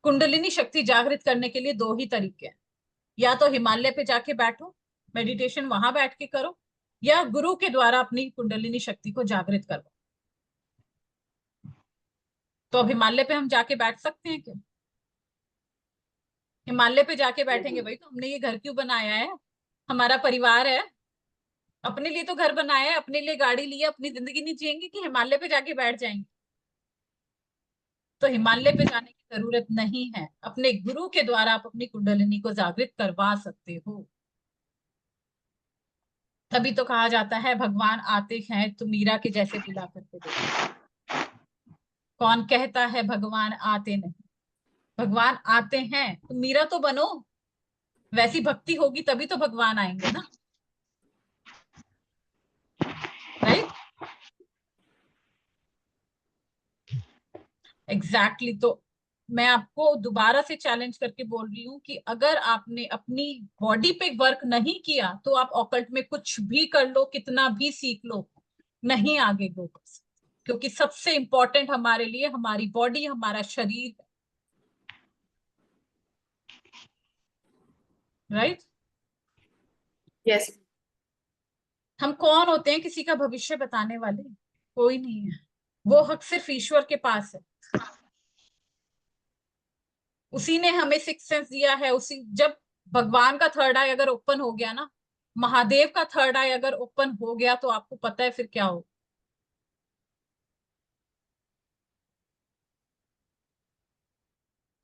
कुंडलिनी शक्ति जागृत करने के लिए दो ही तरीके हैं। या तो हिमालय पे जाके बैठो, मेडिटेशन वहां बैठ के करो, या गुरु के द्वारा अपनी कुंडलिनी शक्ति को जागृत करो। तो अब हिमालय पे हम जाके बैठ सकते हैं क्या? हिमालय पे जाके बैठेंगे भाई तो हमने ये घर क्यों बनाया है? हमारा परिवार है, अपने लिए तो घर बनाया है, अपने लिए गाड़ी ली है, अपनी जिंदगी नहीं जिएंगे कि हिमालय पे जाके बैठ जाएंगे? तो हिमालय पे जाने की जरूरत नहीं है। अपने गुरु के द्वारा आप अपनी कुंडलिनी को जागृत करवा सकते हो। तभी तो कहा जाता है भगवान आते हैं तो मीरा के जैसे बुला करके देखो। कौन कहता है भगवान आते नहीं? भगवान आते हैं तो मीरा तो बनो। वैसी भक्ति होगी तभी तो भगवान आएंगे ना। राइट? एग्जैक्टली तो मैं आपको दोबारा से चैलेंज करके बोल रही हूँ कि अगर आपने अपनी बॉडी पे वर्क नहीं किया तो आप ऑकल्ट में कुछ भी कर लो, कितना भी सीख लो, नहीं आगे ग्रो कर सकते। क्योंकि सबसे इंपॉर्टेंट हमारे लिए हमारी बॉडी, हमारा शरीर, राइट। यस। हम कौन होते हैं किसी का भविष्य बताने वाले? कोई नहीं है। वो हक सिर्फ ईश्वर के पास है। उसी ने हमें सिक्स सेंस दिया है। उसी जब भगवान का थर्ड आई अगर ओपन हो गया ना, महादेव का थर्ड आई अगर ओपन हो गया, तो आपको पता है फिर क्या हो।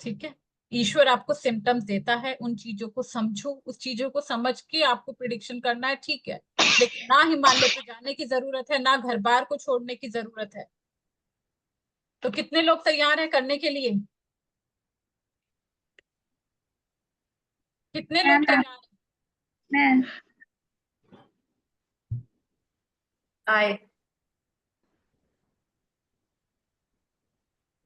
ठीक है, ईश्वर आपको सिम्टम्स देता है, उन चीजों को समझो, उस चीजों को समझ के आपको प्रिडिक्शन करना है, ठीक है। लेकिन ना हिमालय पे जाने की जरूरत है, ना घर बार को छोड़ने की जरूरत है। तो कितने लोग तैयार हैं करने के लिए? कितने लोग मैं तैयार हैं? मैं आए।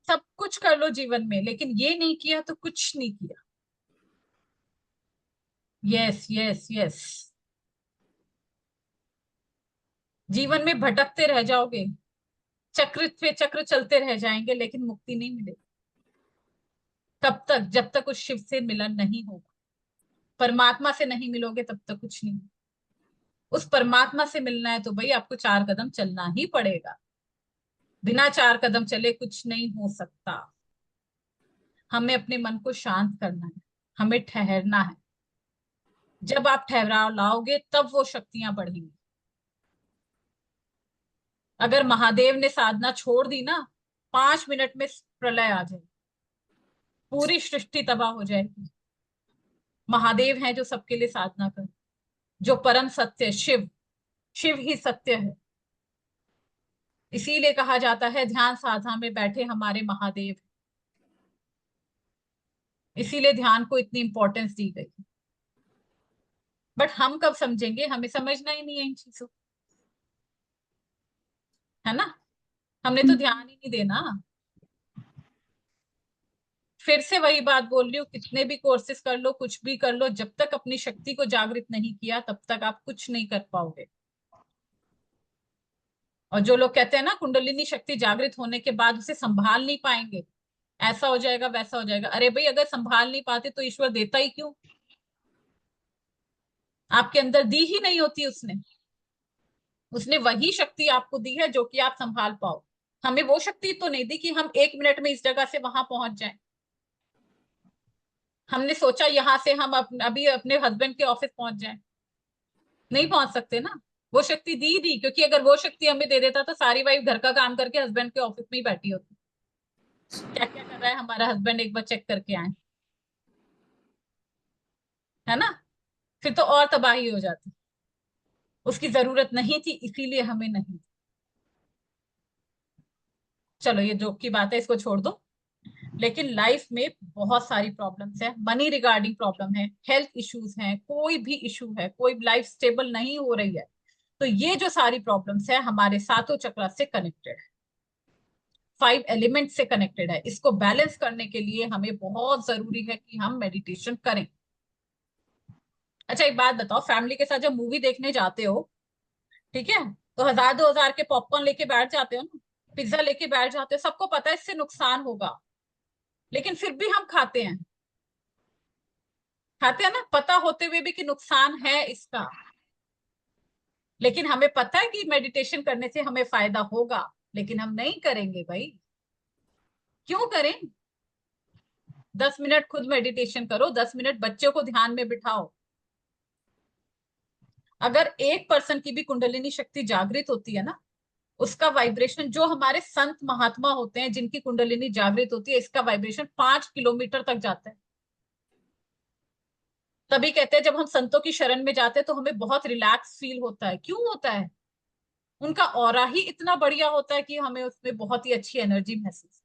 सब कुछ कर लो जीवन में, लेकिन ये नहीं किया तो कुछ नहीं किया। Yes yes yes. जीवन में भटकते रह जाओगे, चक्र पे चक्र चलते रह जाएंगे, लेकिन मुक्ति नहीं मिलेगी। तब तक जब तक उस शिव से मिलन नहीं होगा, परमात्मा से नहीं मिलोगे, तब तक कुछ नहीं। उस परमात्मा से मिलना है तो भाई आपको 4 कदम चलना ही पड़ेगा। बिना 4 कदम चले कुछ नहीं हो सकता। हमें अपने मन को शांत करना है, हमें ठहरना है। जब आप ठहराव लाओगे तब वो शक्तियां बढ़ेंगी। अगर महादेव ने साधना छोड़ दी ना, 5 मिनट में प्रलय आ जाए, पूरी सृष्टि तबाह हो जाएगी। महादेव हैं जो सबके लिए साधना कर, जो परम सत्य शिव, शिव ही सत्य है। इसीलिए कहा जाता है ध्यान साधना में बैठे हमारे महादेव। इसीलिए ध्यान को इतनी इंपॉर्टेंस दी गई। बट हम कब समझेंगे? हमें समझना ही नहीं है इन चीजों, है ना। हमने तो ध्यान ही नहीं देना। फिर से वही बात बोल रही हूँ, कितने भी कोर्सेज कर लो, कुछ भी कर लो, जब तक अपनी शक्ति को जागृत नहीं किया तब तक आप कुछ नहीं कर पाओगे। और जो लोग कहते हैं ना कुंडलिनी शक्ति जागृत होने के बाद उसे संभाल नहीं पाएंगे, ऐसा हो जाएगा वैसा हो जाएगा। अरे भाई, अगर संभाल नहीं पाते तो ईश्वर देता ही क्यों? आपके अंदर दी ही नहीं होती उसने। उसने वही शक्ति आपको दी है जो कि आप संभाल पाओ। हमें वो शक्ति तो नहीं दी कि हम 1 मिनट में इस जगह से वहां पहुंच जाएं। हमने सोचा यहां से हम अभी अपने हस्बैंड के ऑफिस पहुंच जाएं, नहीं पहुंच सकते ना। वो शक्ति दी क्योंकि अगर वो शक्ति हमें दे देता तो सारी वाइफ घर का काम करके हस्बैंड के ऑफिस में ही बैठी होती। क्या क्या कर रहा है हमारा हस्बैंड, एक बार चेक करके आए, है ना। फिर तो और तबाही हो जाती। उसकी जरूरत नहीं थी, इसीलिए हमें नहीं। चलो ये जोक की बात है, इसको छोड़ दो। लेकिन लाइफ में बहुत सारी प्रॉब्लम्स है, मनी रिगार्डिंग प्रॉब्लम है, हेल्थ इश्यूज हैं, कोई भी इशू है, कोई लाइफ स्टेबल नहीं हो रही है, तो ये जो सारी प्रॉब्लम्स है हमारे सातों चक्र से कनेक्टेड है, 5 एलिमेंट से कनेक्टेड है। इसको बैलेंस करने के लिए हमें बहुत जरूरी है कि हम मेडिटेशन करें। अच्छा एक बात बताओ, फैमिली के साथ जब मूवी देखने जाते हो, ठीक है, तो 1000-2000 के पॉपकॉर्न लेके बैठ जाते हो ना, पिज्जा लेके बैठ जाते हो, सबको पता है इससे नुकसान होगा, लेकिन फिर भी हम खाते हैं। खाते हैं ना, पता होते हुए भी कि नुकसान है इसका। लेकिन हमें पता है कि मेडिटेशन करने से हमें फायदा होगा, लेकिन हम नहीं करेंगे भाई। क्यों करें? 10 मिनट खुद मेडिटेशन करो, 10 मिनट बच्चों को ध्यान में बिठाओ। अगर 1% की भी कुंडलिनी शक्ति जागृत होती है ना, उसका वाइब्रेशन, जो हमारे संत महात्मा होते हैं जिनकी कुंडलिनी जागृत होती है, इसका वाइब्रेशन 5 किलोमीटर तक जाता है। तभी कहते हैं जब हम संतों की शरण में जाते हैं तो हमें बहुत रिलैक्स फील होता है। क्यों होता है? उनका ऑरा ही इतना बढ़िया होता है कि हमें उसमें बहुत ही अच्छी एनर्जी महसूस।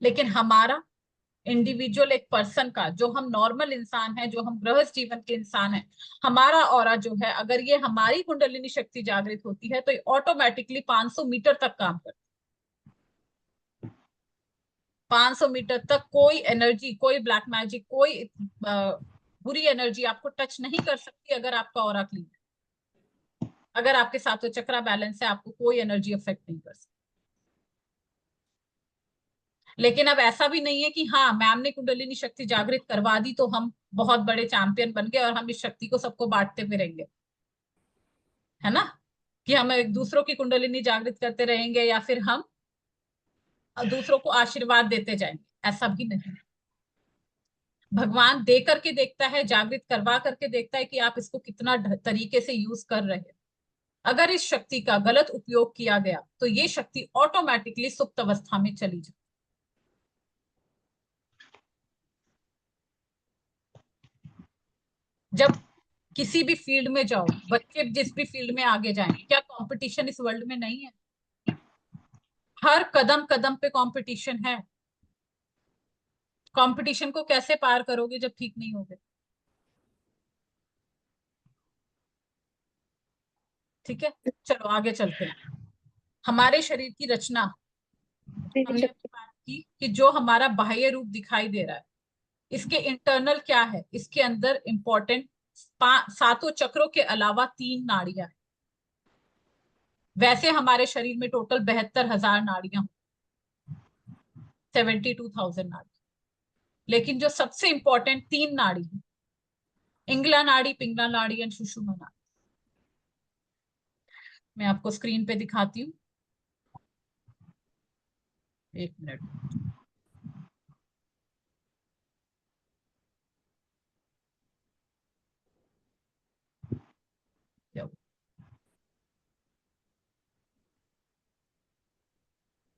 लेकिन हमारा इंडिविजुअल, एक पर्सन का, जो हम नॉर्मल इंसान है, जो हम गृहस्थ जीवन के इंसान है, हमारा ऑरा जो है, अगर ये हमारी कुंडलिनी शक्ति जागृत होती है तो ये ऑटोमेटिकली 500 मीटर तक काम करती है। 500 मीटर तक कोई एनर्जी, कोई ब्लैक मैजिक, कोई बुरी एनर्जी आपको टच नहीं कर सकती अगर आपका ऑरा क्लीन है। अगर आपके सातों चक्रा बैलेंस है, आपको कोई एनर्जी अफेक्ट नहीं कर सकती। लेकिन अब ऐसा भी नहीं है कि हाँ मैम ने कुंडलिनी शक्ति जागृत करवा दी तो हम बहुत बड़े चैंपियन बन गए और हम इस शक्ति को सबको बांटते फिरेंगे, है ना, कि हम एक दूसरों की कुंडलिनी जागृत करते रहेंगे या फिर हम दूसरों को आशीर्वाद देते जाएंगे। ऐसा भी नहीं। भगवान दे करके देखता है, जागृत करवा करके देखता है कि आप इसको कितना तरीके से यूज कर रहे हैं। अगर इस शक्ति का गलत उपयोग किया गया तो ये शक्ति ऑटोमेटिकली सुप्त अवस्था में चली जाए। जब किसी भी फील्ड में जाओ, बच्चे जिस भी फील्ड में आगे जाएं, क्या कंपटीशन इस वर्ल्ड में नहीं है? हर कदम कदम पे कंपटीशन है। कंपटीशन को कैसे पार करोगे जब ठीक नहीं होगे? ठीक है, चलो आगे चलते हैं। हमारे शरीर की रचना, हमने अभी बात की कि जो हमारा बाह्य रूप दिखाई दे रहा है, इसके इंटरनल क्या है? इसके अंदर इंपॉर्टेंट सातों चक्रों के अलावा 3 नाड़ियां हैं। वैसे हमारे शरीर में टोटल 72,000 नाड़ियां, 72,000 नाड़ी। लेकिन जो सबसे इंपॉर्टेंट 3 नाड़ी है, इंगला नाड़ी, पिंगला नाड़ी एंड सुषुम्ना नाड़ी, मैं आपको स्क्रीन पे दिखाती हूँ, 1 मिनट।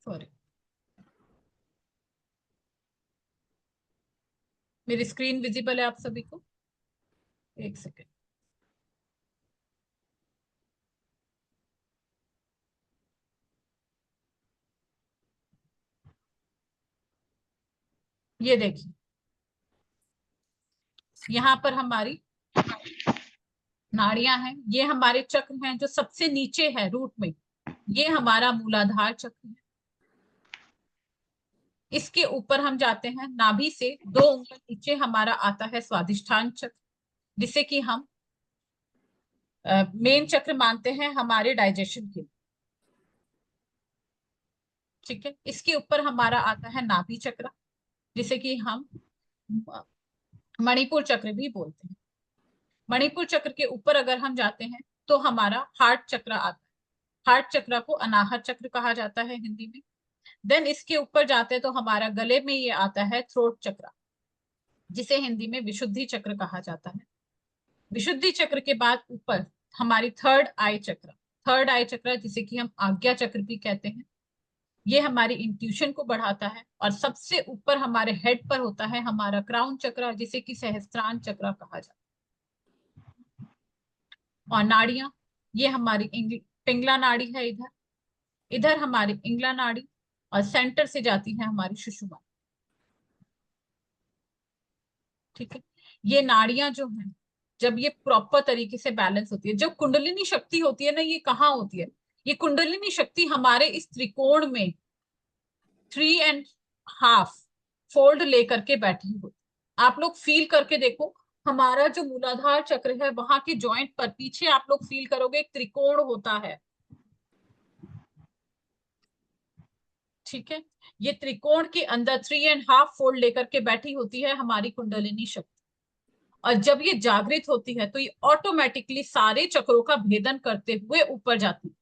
सॉरी, मेरी स्क्रीन विजिबल है आप सभी को? 1 सेकेंड। ये देखिए, यहाँ पर हमारी नाड़ियां हैं, ये हमारे चक्र हैं जो सबसे नीचे है रूट में, ये हमारा मूलाधार चक्र है। इसके ऊपर हम जाते हैं, नाभि से 2 उंगली नीचे हमारा आता है स्वादिष्ठान चक्र, जिसे कि हम मेन चक्र मानते हैं हमारे डाइजेशन के लिए। ठीक है, इसके ऊपर हमारा आता है नाभि चक्र, जिसे कि हम मणिपुर चक्र भी बोलते हैं। मणिपुर चक्र के ऊपर अगर हम जाते हैं तो हमारा हार्ट चक्र आता है। हार्ट चक्र को अनाहत चक्र कहा जाता है हिंदी में। देन इसके ऊपर जाते हैं तो हमारा गले में ये आता है थ्रोट चक्र, जिसे हिंदी में विशुद्धि चक्र कहा जाता है। विशुद्धि चक्र के बाद ऊपर हमारी थर्ड आई चक्र, थर्ड आई चक्र जिसे कि हम आज्ञा चक्र भी कहते हैं, ये हमारी इंट्यूशन को बढ़ाता है। और सबसे ऊपर हमारे हेड पर होता है हमारा क्राउन चक्र, जिसे कि सहस्त्रांग चक्र कहा जाता है। और नाड़ियां, ये हमारी पिंगला नाड़ी है, इधर इधर हमारी इंगला नाड़ी, और सेंटर से जाती है हमारी सुषुम्ना। ठीक है, ये नाड़ियां जो हैं, जब ये प्रॉपर तरीके से बैलेंस होती है, जब कुंडलिनी शक्ति होती है ना, ये कहाँ होती है? ये कुंडलिनी शक्ति हमारे इस त्रिकोण में 3.5 फोल्ड लेकर के बैठी होती। आप लोग फील करके देखो, हमारा जो मूलाधार चक्र है वहां के जॉइंट पर पीछे आप लोग फील करोगे एक त्रिकोण होता है। ठीक है, ये त्रिकोण के अंदर 3.5 फोल्ड लेकर के बैठी होती है हमारी कुंडलिनी शक्ति। और जब ये जागृत होती है तो ये ऑटोमेटिकली सारे चक्रों का भेदन करते हुए ऊपर जाती है।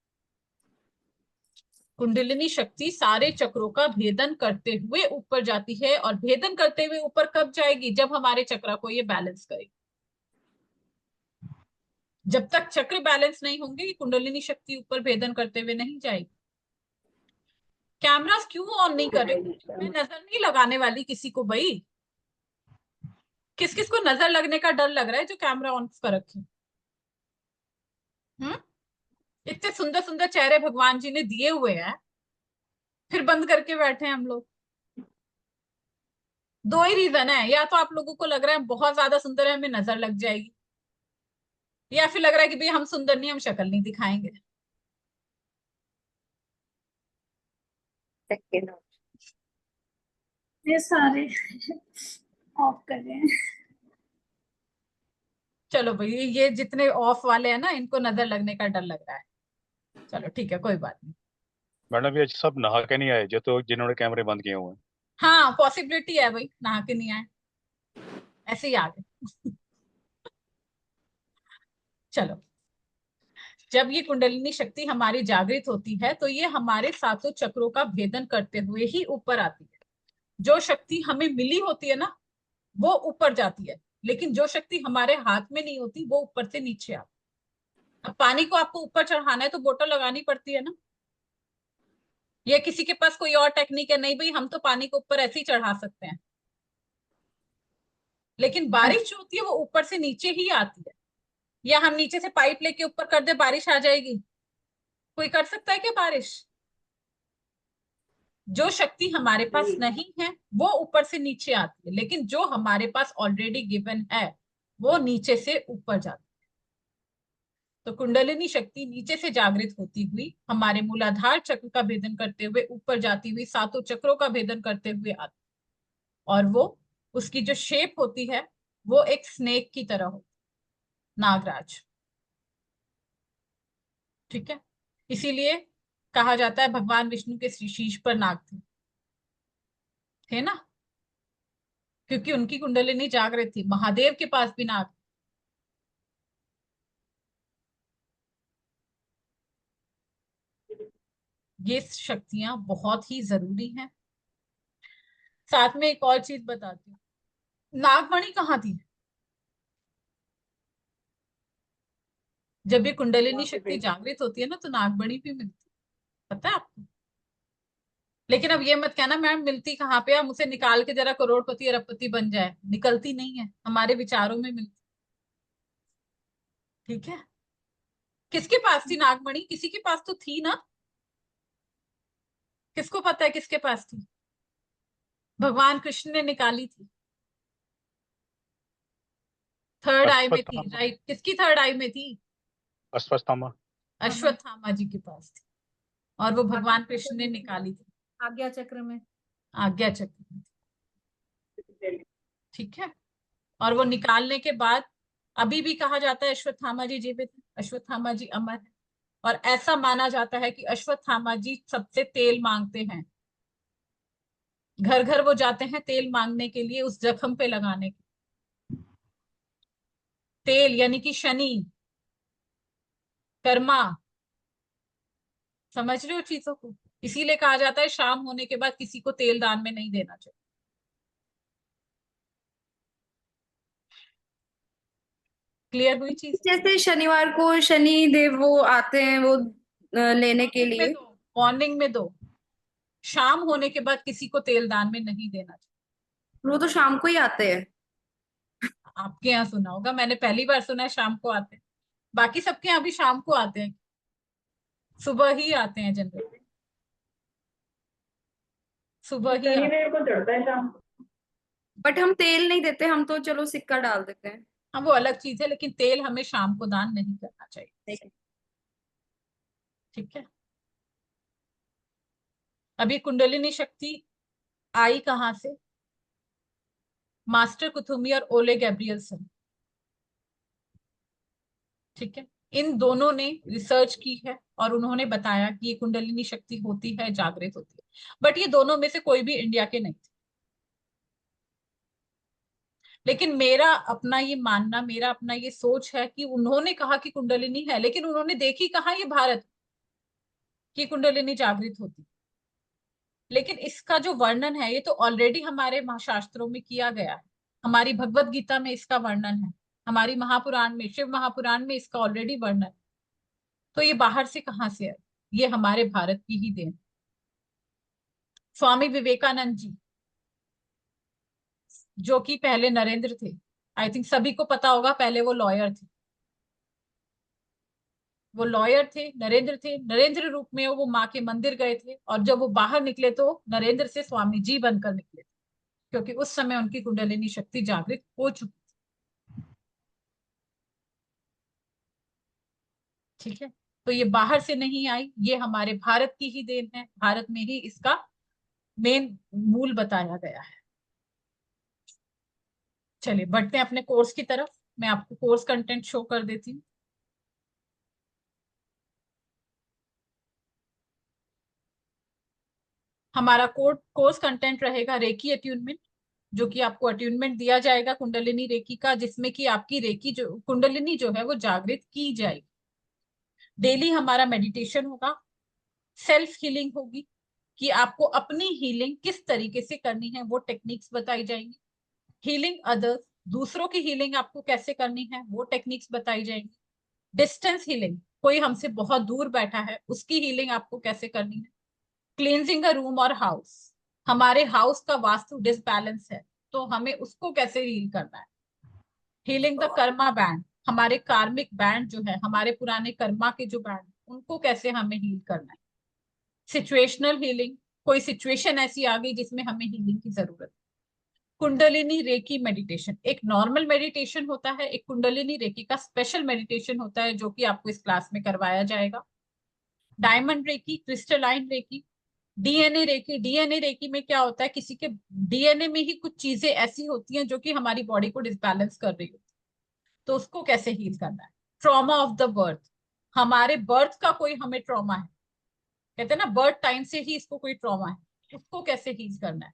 कुंडलिनी शक्ति सारे चक्रों का भेदन करते हुए ऊपर जाती है। और भेदन करते हुए ऊपर कब जाएगी? जब हमारे चक्र को ये बैलेंस करेगी। जब तक चक्र बैलेंस नहीं होंगे, कुंडलिनी शक्ति ऊपर भेदन करते हुए नहीं जाएगी। कैमरास क्यों ऑन नहीं कर रहे? मैं नजर नहीं लगाने वाली किसी को भाई। किस किस को नजर लगने का डर लग रहा है जो कैमरा ऑन कर रखे? इतने सुंदर सुंदर चेहरे भगवान जी ने दिए हुए हैं, फिर बंद करके बैठे हैं हम लोग। 2 ही रीजन है, या तो आप लोगों को लग रहा है बहुत ज्यादा सुंदर है, हमें नजर लग जाएगी, या फिर लग रहा है कि भाई हम सुंदर नहीं, हम शक्ल नहीं दिखाएंगे। ये सारे ऑफ कर रहे हैं। चलो भाई, ये जितने ऑफ वाले हैं ना, इनको नजर लगने का डर लग रहा है। चलो ठीक है, कोई बात नहीं। मैडम ये सब नहा के नहीं आए जो, तो जिन्होंने कैमरे बंद किए हुए हैं। हाँ, पॉसिबिलिटी है भाई, नहा के नहीं आए, ऐसे ही आ गए। चलो, जब ये कुंडलिनी शक्ति हमारी जागृत होती है तो ये हमारे सातों चक्रों का भेदन करते हुए ही ऊपर आती है। जो शक्ति हमें मिली होती है ना, वो ऊपर जाती है, लेकिन जो शक्ति हमारे हाथ में नहीं होती वो ऊपर से नीचे आती है। अब पानी को आपको ऊपर चढ़ाना है तो बोतल लगानी पड़ती है ना। ये किसी के पास कोई और टेक्निक है? नहीं भाई, हम तो पानी को ऊपर ऐसे ही चढ़ा सकते हैं, लेकिन बारिश जो होती है वो ऊपर से नीचे ही आती है। या हम नीचे से पाइप लेके ऊपर कर दे, बारिश आ जाएगी? कोई कर सकता है क्या बारिश? जो शक्ति हमारे पास नहीं है वो ऊपर से नीचे आती है, लेकिन जो हमारे पास ऑलरेडी गिवन है वो नीचे से ऊपर जाती है। तो कुंडलिनी शक्ति नीचे से जागृत होती हुई हमारे मूलाधार चक्र का भेदन करते हुए ऊपर जाती हुई सातों चक्रों का भेदन करते हुए आती है। और वो, उसकी जो शेप होती है वो एक स्नेक की तरह होती है, नागराज। ठीक है, इसीलिए कहा जाता है भगवान विष्णु के शीश पर नाग थे ना, क्योंकि उनकी कुंडलिनी जागृत थी। महादेव के पास भी नाग। ये शक्तियां बहुत ही जरूरी हैं। साथ में एक और चीज बताती हूँ, नागमणि कहाँ थी जब ये कुंडलिनी शक्ति जागृत होती है ना, तो नागमणि भी मिलती है, पता है आपको? लेकिन अब ये मत कहना मैम मिलती कहाँ पे है, हम उसे निकाल के जरा करोड़पति अरबपति बन जाए। निकलती नहीं है, हमारे विचारों में मिलती। ठीक है, किसके पास थी नागमणि? किसी के पास तो थी ना? किसको पता है किसके पास थी? भगवान कृष्ण ने निकाली थी, थर्ड आई में थी, अश्वत्थामा। राइट? किसकी थर्ड आई में थी? अश्वत्थामा। अश्वत्थामा जी के पास थी, और वो भगवान कृष्ण ने निकाली थी आज्ञा चक्र में। आज्ञा चक्र में। ठीक है, और वो निकालने के बाद अभी भी कहा जाता है अश्वत्थामा जी जीवित है, अश्वत्थामा जी अमर है। और ऐसा माना जाता है कि अश्वत्थामा जी सबसे तेल मांगते हैं, घर घर वो जाते हैं तेल मांगने के लिए, उस जख्म पे लगाने के। तेल यानी कि शनि, कर्मा, समझ रहे हो चीजों को? इसीलिए कहा जाता है शाम होने के बाद किसी को तेल दान में नहीं देना चाहिए। क्लियर हुई चीज? जैसे शनिवार को शनि देव वो आते हैं वो लेने के मॉर्निंग में लिए। दो, मॉर्निंग में दो, शाम होने के बाद किसी को तेल दान में नहीं देना वो तो शाम को ही आते हैं। चाहिए। आपके यहाँ सुना होगा, मैंने पहली बार सुना है शाम को आते हैं। बाकी सबके यहाँ भी शाम को आते हैं, सुबह ही आते हैं जनरली, सुबह ही आते हैं। को चढ़ता है शाम को। बट हम तेल नहीं देते, हम तो चलो सिक्का डाल देते हैं। हाँ, वो अलग चीज है, लेकिन तेल हमें शाम को दान नहीं करना चाहिए। ठीक है, अभी कुंडलिनी शक्ति आई कहाँ से? मास्टर कुथुमी और ओले गैब्रियलसन। ठीक है, इन दोनों ने रिसर्च की है और उन्होंने बताया कि ये कुंडलिनी शक्ति होती है, जागृत होती है। बट ये दोनों में से कोई भी इंडिया के नहीं थे। लेकिन मेरा अपना ये मानना, मेरा अपना ये सोच है कि उन्होंने कहा कि कुंडलिनी है, लेकिन उन्होंने देखी कहाँ ये भारत की कुंडलिनी जागृत होती। लेकिन इसका जो वर्णन है ये तो ऑलरेडी हमारे महाशास्त्रों में किया गया है। हमारी भगवत गीता में इसका वर्णन है, हमारी महापुराण में, शिव महापुराण में इसका ऑलरेडी वर्णन है। तो ये बाहर से कहाँ से है? ये हमारे भारत की ही देन। स्वामी विवेकानंद जी, जो कि पहले नरेंद्र थे, आई थिंक सभी को पता होगा, पहले वो लॉयर थे। वो लॉयर थे, नरेंद्र थे, नरेंद्र रूप में वो माँ के मंदिर गए थे, और जब वो बाहर निकले तो नरेंद्र से स्वामी जी बनकर निकले थे, क्योंकि उस समय उनकी कुंडलिनी शक्ति जागृत हो चुकी। ठीक है, तो ये बाहर से नहीं आई, ये हमारे भारत की ही देन है, भारत में ही इसका मेन मूल बताया गया है। चलिए बढ़ते हैं अपने कोर्स की तरफ। मैं आपको कोर्स कंटेंट शो कर देती हूँ। हमारा कोर्स कंटेंट रहेगा रेकी अट्यूनमेंट, जो कि आपको अट्यूनमेंट दिया जाएगा कुंडलिनी रेकी का, जिसमें कि आपकी रेकी जो कुंडलिनी जो है वो जागृत की जाएगी। डेली हमारा मेडिटेशन होगा, सेल्फ हीलिंग होगी, कि आपको अपनी हीलिंग किस तरीके से करनी है वो टेक्निक्स बताई जाएंगी। हीलिंग अदर्स, दूसरों की हीलिंग आपको कैसे करनी है वो टेक्निक्स बताई जाएंगी। डिस्टेंस हीलिंग, कोई हमसे बहुत दूर बैठा है उसकी हीलिंग आपको कैसे करनी है। क्लींजिंग अ रूम और हाउस, हमारे हाउस का वास्तु डिसबैलेंस है तो हमें उसको कैसे हील करना है। हीलिंग द कर्मा बैंड, हमारे कार्मिक बैंड जो है, हमारे पुराने कर्मा के जो बैंड, उनको कैसे हमें हील करना है। सिचुएशनल हीलिंग, कोई सिचुएशन ऐसी आ गई जिसमें हमें हीलिंग की जरूरत है। कुंडलिनी रेकी मेडिटेशन, एक नॉर्मल मेडिटेशन होता है, एक कुंडलिनी रेकी का स्पेशल मेडिटेशन होता है जो कि आपको इस क्लास में करवाया जाएगा। Diamond reiki, crystalline reiki, DNA reiki. DNA reiki में क्या होता है, किसी के डीएनए में ही कुछ चीजें ऐसी होती हैं जो कि हमारी बॉडी को डिसबैलेंस कर रही होती है, तो उसको कैसे हील करना है। ट्रॉमा ऑफ द बर्थ, हमारे बर्थ का कोई हमें ट्रॉमा है, कहते हैं ना बर्थ टाइम से ही इसको कोई ट्रॉमा है, उसको कैसे हील करना है।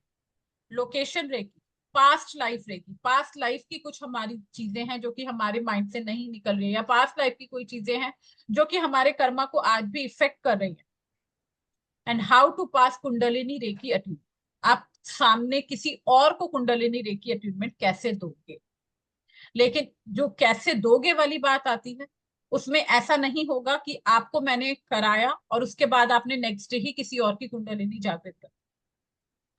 Location reiki, past life reiki, past life की कुछ हमारी चीजें हैं जो कि हमारे माइंड से नहीं निकल रही है, या पास्ट लाइफ की कोई चीजें हैं जो कि हमारे कर्मा को आज भी इफेक्ट कर रही है। And how to pass Kundalini reiki attunement, आप सामने किसी और को कुंडलिनी रेकी अट्यूनमेंट कैसे दोगे। लेकिन जो कैसे दोगे वाली बात आती है, उसमें ऐसा नहीं होगा कि आपको मैंने कराया और उसके बाद आपने नेक्स्ट डे ही किसी और की कुंडलिनी जागृत कर।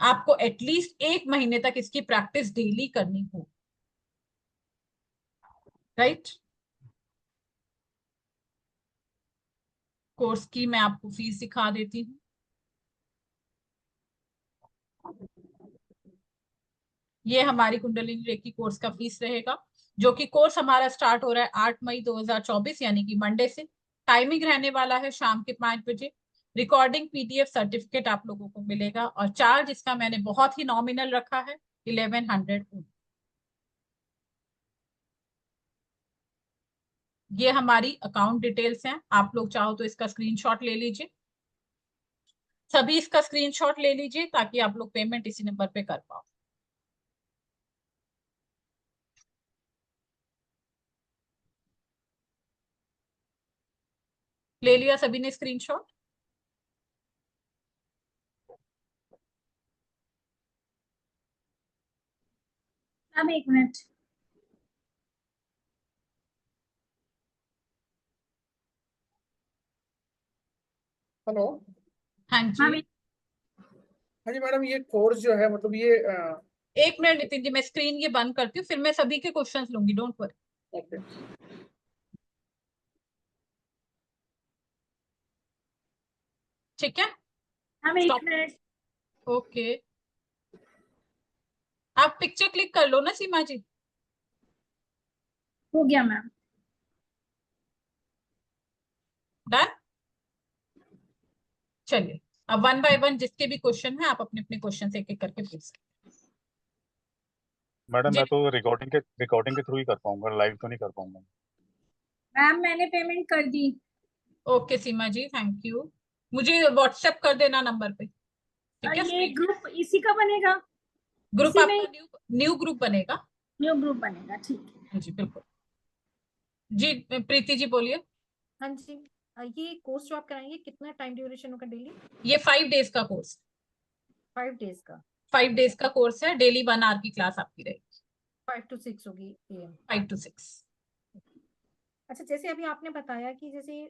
आपको एटलीस्ट 1 महीने तक इसकी प्रैक्टिस डेली करनी होगी, राइट। कोर्स की मैं आपको फीस दिखा देती हूँ। ये हमारी कुंडलिनी रेकी कोर्स का फीस रहेगा, जो कि कोर्स हमारा स्टार्ट हो रहा है 8 मई 2024 यानी कि मंडे से। टाइमिंग रहने वाला है शाम के 5 बजे। रिकॉर्डिंग पीडीएफ सर्टिफिकेट आप लोगों को मिलेगा, और चार्ज इसका मैंने बहुत ही नॉमिनल रखा है, 1100। ये हमारी अकाउंट डिटेल्स हैं, आप लोग चाहो तो इसका स्क्रीनशॉट ले लीजिए, सभी इसका स्क्रीनशॉट ले लीजिए ताकि आप लोग पेमेंट इसी नंबर पे कर पाओ। ले लिया सभी ने स्क्रीनशॉट। अब 1 मिनट। हेलो। हाँ हाँ जी, हाँ जी मैडम, ये कोर्स जो है मतलब ये 1 मिनट नितिन जी, मैं स्क्रीन ये बंद करती हूँ, फिर मैं सभी के क्वेश्चंस लूंगी, डोंट वरी। ओके। ठीक है, अब 1 स्टॉप। मिनट। ओके, आप पिक्चर क्लिक कर लो ना सीमा जी। हो गया मैम। डन। चलिए अब 1 बाय 1 जिसके भी क्वेश्चन है आप अपने अपने क्वेश्चन एक एक करके पूछ सकते मैडम जी। मैं तो रिकॉर्डिंग के थ्रू ही कर पाऊंगा, लाइव तो नहीं कर पाऊंगा। मैम मैंने पेमेंट कर दी। Okay Seema ji, thank you. मुझे व्हाट्सएप कर देना नंबर पे, ठीक है। ये ग्रुप इसी का बनेगा, ग्रुप इसी में आपका न्यू ग्रुप बनेगा। न्यू ग्रुप बनेगा, ठीक है। हाँ जी बिल्कुल। जी प्रीति जी बोलिए। हाँ जी। ये कोर्स जो आप कराएंगे कितना टाइम ड्यूरेशन होगा डेली? ये 5 डेज का कोर्स, 5 डेज का? 5 डेज का कोर्स है, डेली 1 आवर की क्लास आपकी रहेगी, 5 to 6 होगी AM? 5 to 6। अच्छा, जैसे अभी आपने बताया कि जैसे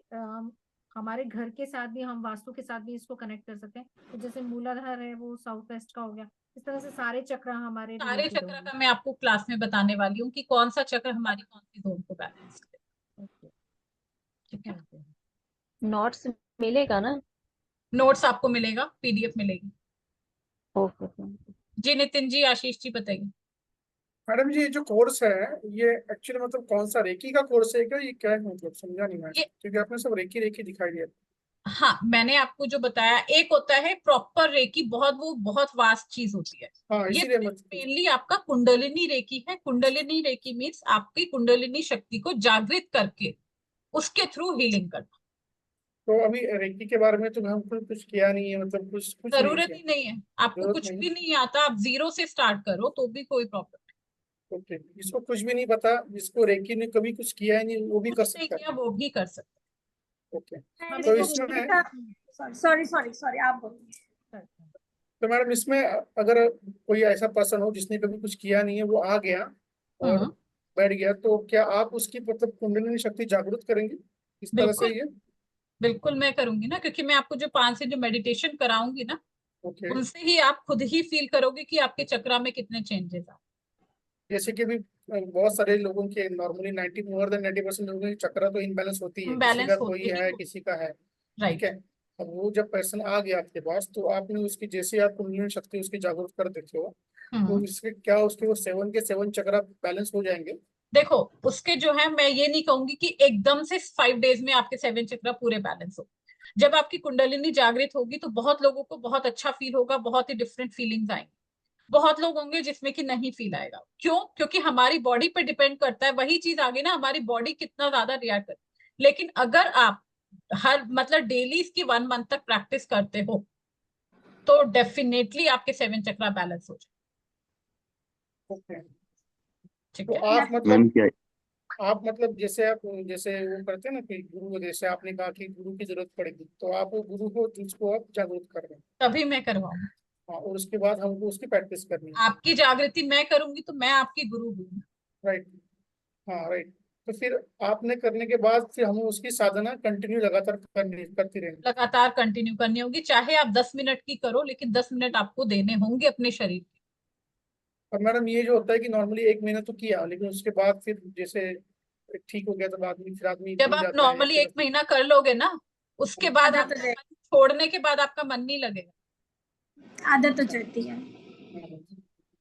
हमारे घर के साथ भी, हम वास्तु के साथ भी इसको कनेक्ट कर सकते हैं, तो जैसे मूलाधार है वो साउथ वेस्ट का हो गया, इस तरह से सारे चक्र हमारे सारे रिलेटेड चक्र होंगे? का मैं आपको क्लास में बताने वाली हूँ कि कौन सा चक्र हमारी कौन सी जोन को बैलेंस करे, ओके, ठीक है। Thank you. नोट्स मिलेगा ना? नोट्स आपको मिलेगा, पीडीएफ मिलेगी। ओके। जी नितिन जी, आशीष जी बताइए। मैडम जी, ये जो कोर्स है ये एक्चुअली मतलब कौन सा रेकी का कोर्स है क्या, ये क्या है मतलब समझा नहीं मैं, ये क्योंकि आपने सब रेकी रेकी दिखाई दिया। हाँ, मैंने आपको जो बताया, एक होता है प्रॉपर रेकी, वो बहुत वास्ट चीज होती है। हाँ, ये इसीलिए मत मेनली आपका कुंडलिनी रेकी है। कुंडलिनी रेकी मीन्स आपकी कुंडलिनी शक्ति को जागृत करके उसके थ्रू हीलिंग करना। तो अभी रेकी के बारे में तो हमको कुछ किया नहीं है, मतलब कुछ कुछ नहीं जरूरत किया। ही नहीं है, आपको जरूरत कुछ नहीं भी नहीं आता, आप जीरो से स्टार्ट करो तो भी कोई प्रॉब्लम है। ओके, जिसको कुछ भी नहीं पता, जिसको रेकी ने कभी कुछ किया ही नहीं, वो भी नहीं, कर कुछ नहीं सकता है। किया वो भी कर सकते। ओके, हमें तो तो इसमें सॉरी सॉरी सॉरी, आप बोलिए। तो मैडम इसमें अगर कोई ऐसा पर्सन हो जिसने कभी कुछ किया नहीं है, वो आ गया और हम्म, बैठ गया, तो क्या आप उसकी मतलब कुंडलिनी शक्ति जागृत करेंगे इस तरह से बिल्कुल ये? बिल्कुल मैं करूंगी ना, क्योंकि मैं आपको जो 5 से जो मेडिटेशन कराऊंगी ना, ओके, उनसे ही आप खुद ही फील करोगे कि आपके चक्रा में कितने चेंजेस आ। जैसे कि अभी बहुत सारे लोगों के नॉर्मली 90 मोर देन 90% लोगों की चक्र तो इनबैलेंस होती है, किसी का इम्बैलेंस कोई होते ही है, होते। किसी का है। ठीक राइट। है, अब वो जब पर्सन आ गया आपके पास, तो आपने उसकी जैसे आप कुंडलिनी शक्ति उसकी जागरूक कर देते हो, तो हम्म, इसके क्या उसके वो 7 के 7 चक्र बैलेंस हो जाएंगे? देखो, उसके जो है, मैं ये नहीं कहूंगी कि एकदम से 5 डेज में आपके 7 चक्र पूरे बैलेंस हो। जब आपकी कुंडलिनी जागृत होगी तो बहुत लोगों को बहुत अच्छा फील होगा, बहुत ही डिफरेंट फीलिंग्स आएंगी। बहुत लोग होंगे जिसमें कि नहीं फील आएगा। क्यों? क्योंकि हमारी बॉडी पे डिपेंड करता है, वही चीज आगे ना, हमारी बॉडी कितना ज्यादा रिएक्ट करती है। लेकिन अगर आप हर मतलब डेली इसकी 1 मंथ तक प्रैक्टिस करते हो तो डेफिनेटली आपके 7 चक्रा बैलेंस हो जाए। ओके, ठीक तो है। आप मैम मतलब क्या आप मतलब जैसे आप जैसे वो करते हैं ना कि गुरु, जैसे आपने कहा कि गुरु की जरूरत पड़ेगी, तो आप वो गुरु को जिसको आप जागरूक कर रहे हैं। तभी मैं करवाऊंगी। हाँ, और उसके बाद हमको उसकी प्रैक्टिस करनी है। आपकी जागृति मैं करूंगी तो मैं आपकी गुरु हूँ। राइट। हाँ, राइट। तो फिर आपने करने के बाद फिर हमें उसकी साधना कंटिन्यू लगातार करती रहेंगे। लगातार कंटिन्यू करनी होगी, चाहे आप 10 मिनट की करो, लेकिन 10 मिनट आपको देने होंगे अपने शरीर के। और मैडम ये जो होता है कि नॉर्मली 1 महीना तो किया, लेकिन उसके बाद फिर जैसे ठीक हो गया, तो आदमी फिर आदमी जब भूल आप जाता है या नॉर्मली फिर 1 महीना कर लोगे ना, उसके बाद आदत हो आपका जाए, मन छोड़ने के बाद आपका मन नहीं लगेगा। आदत हो अच्छा। जाती है।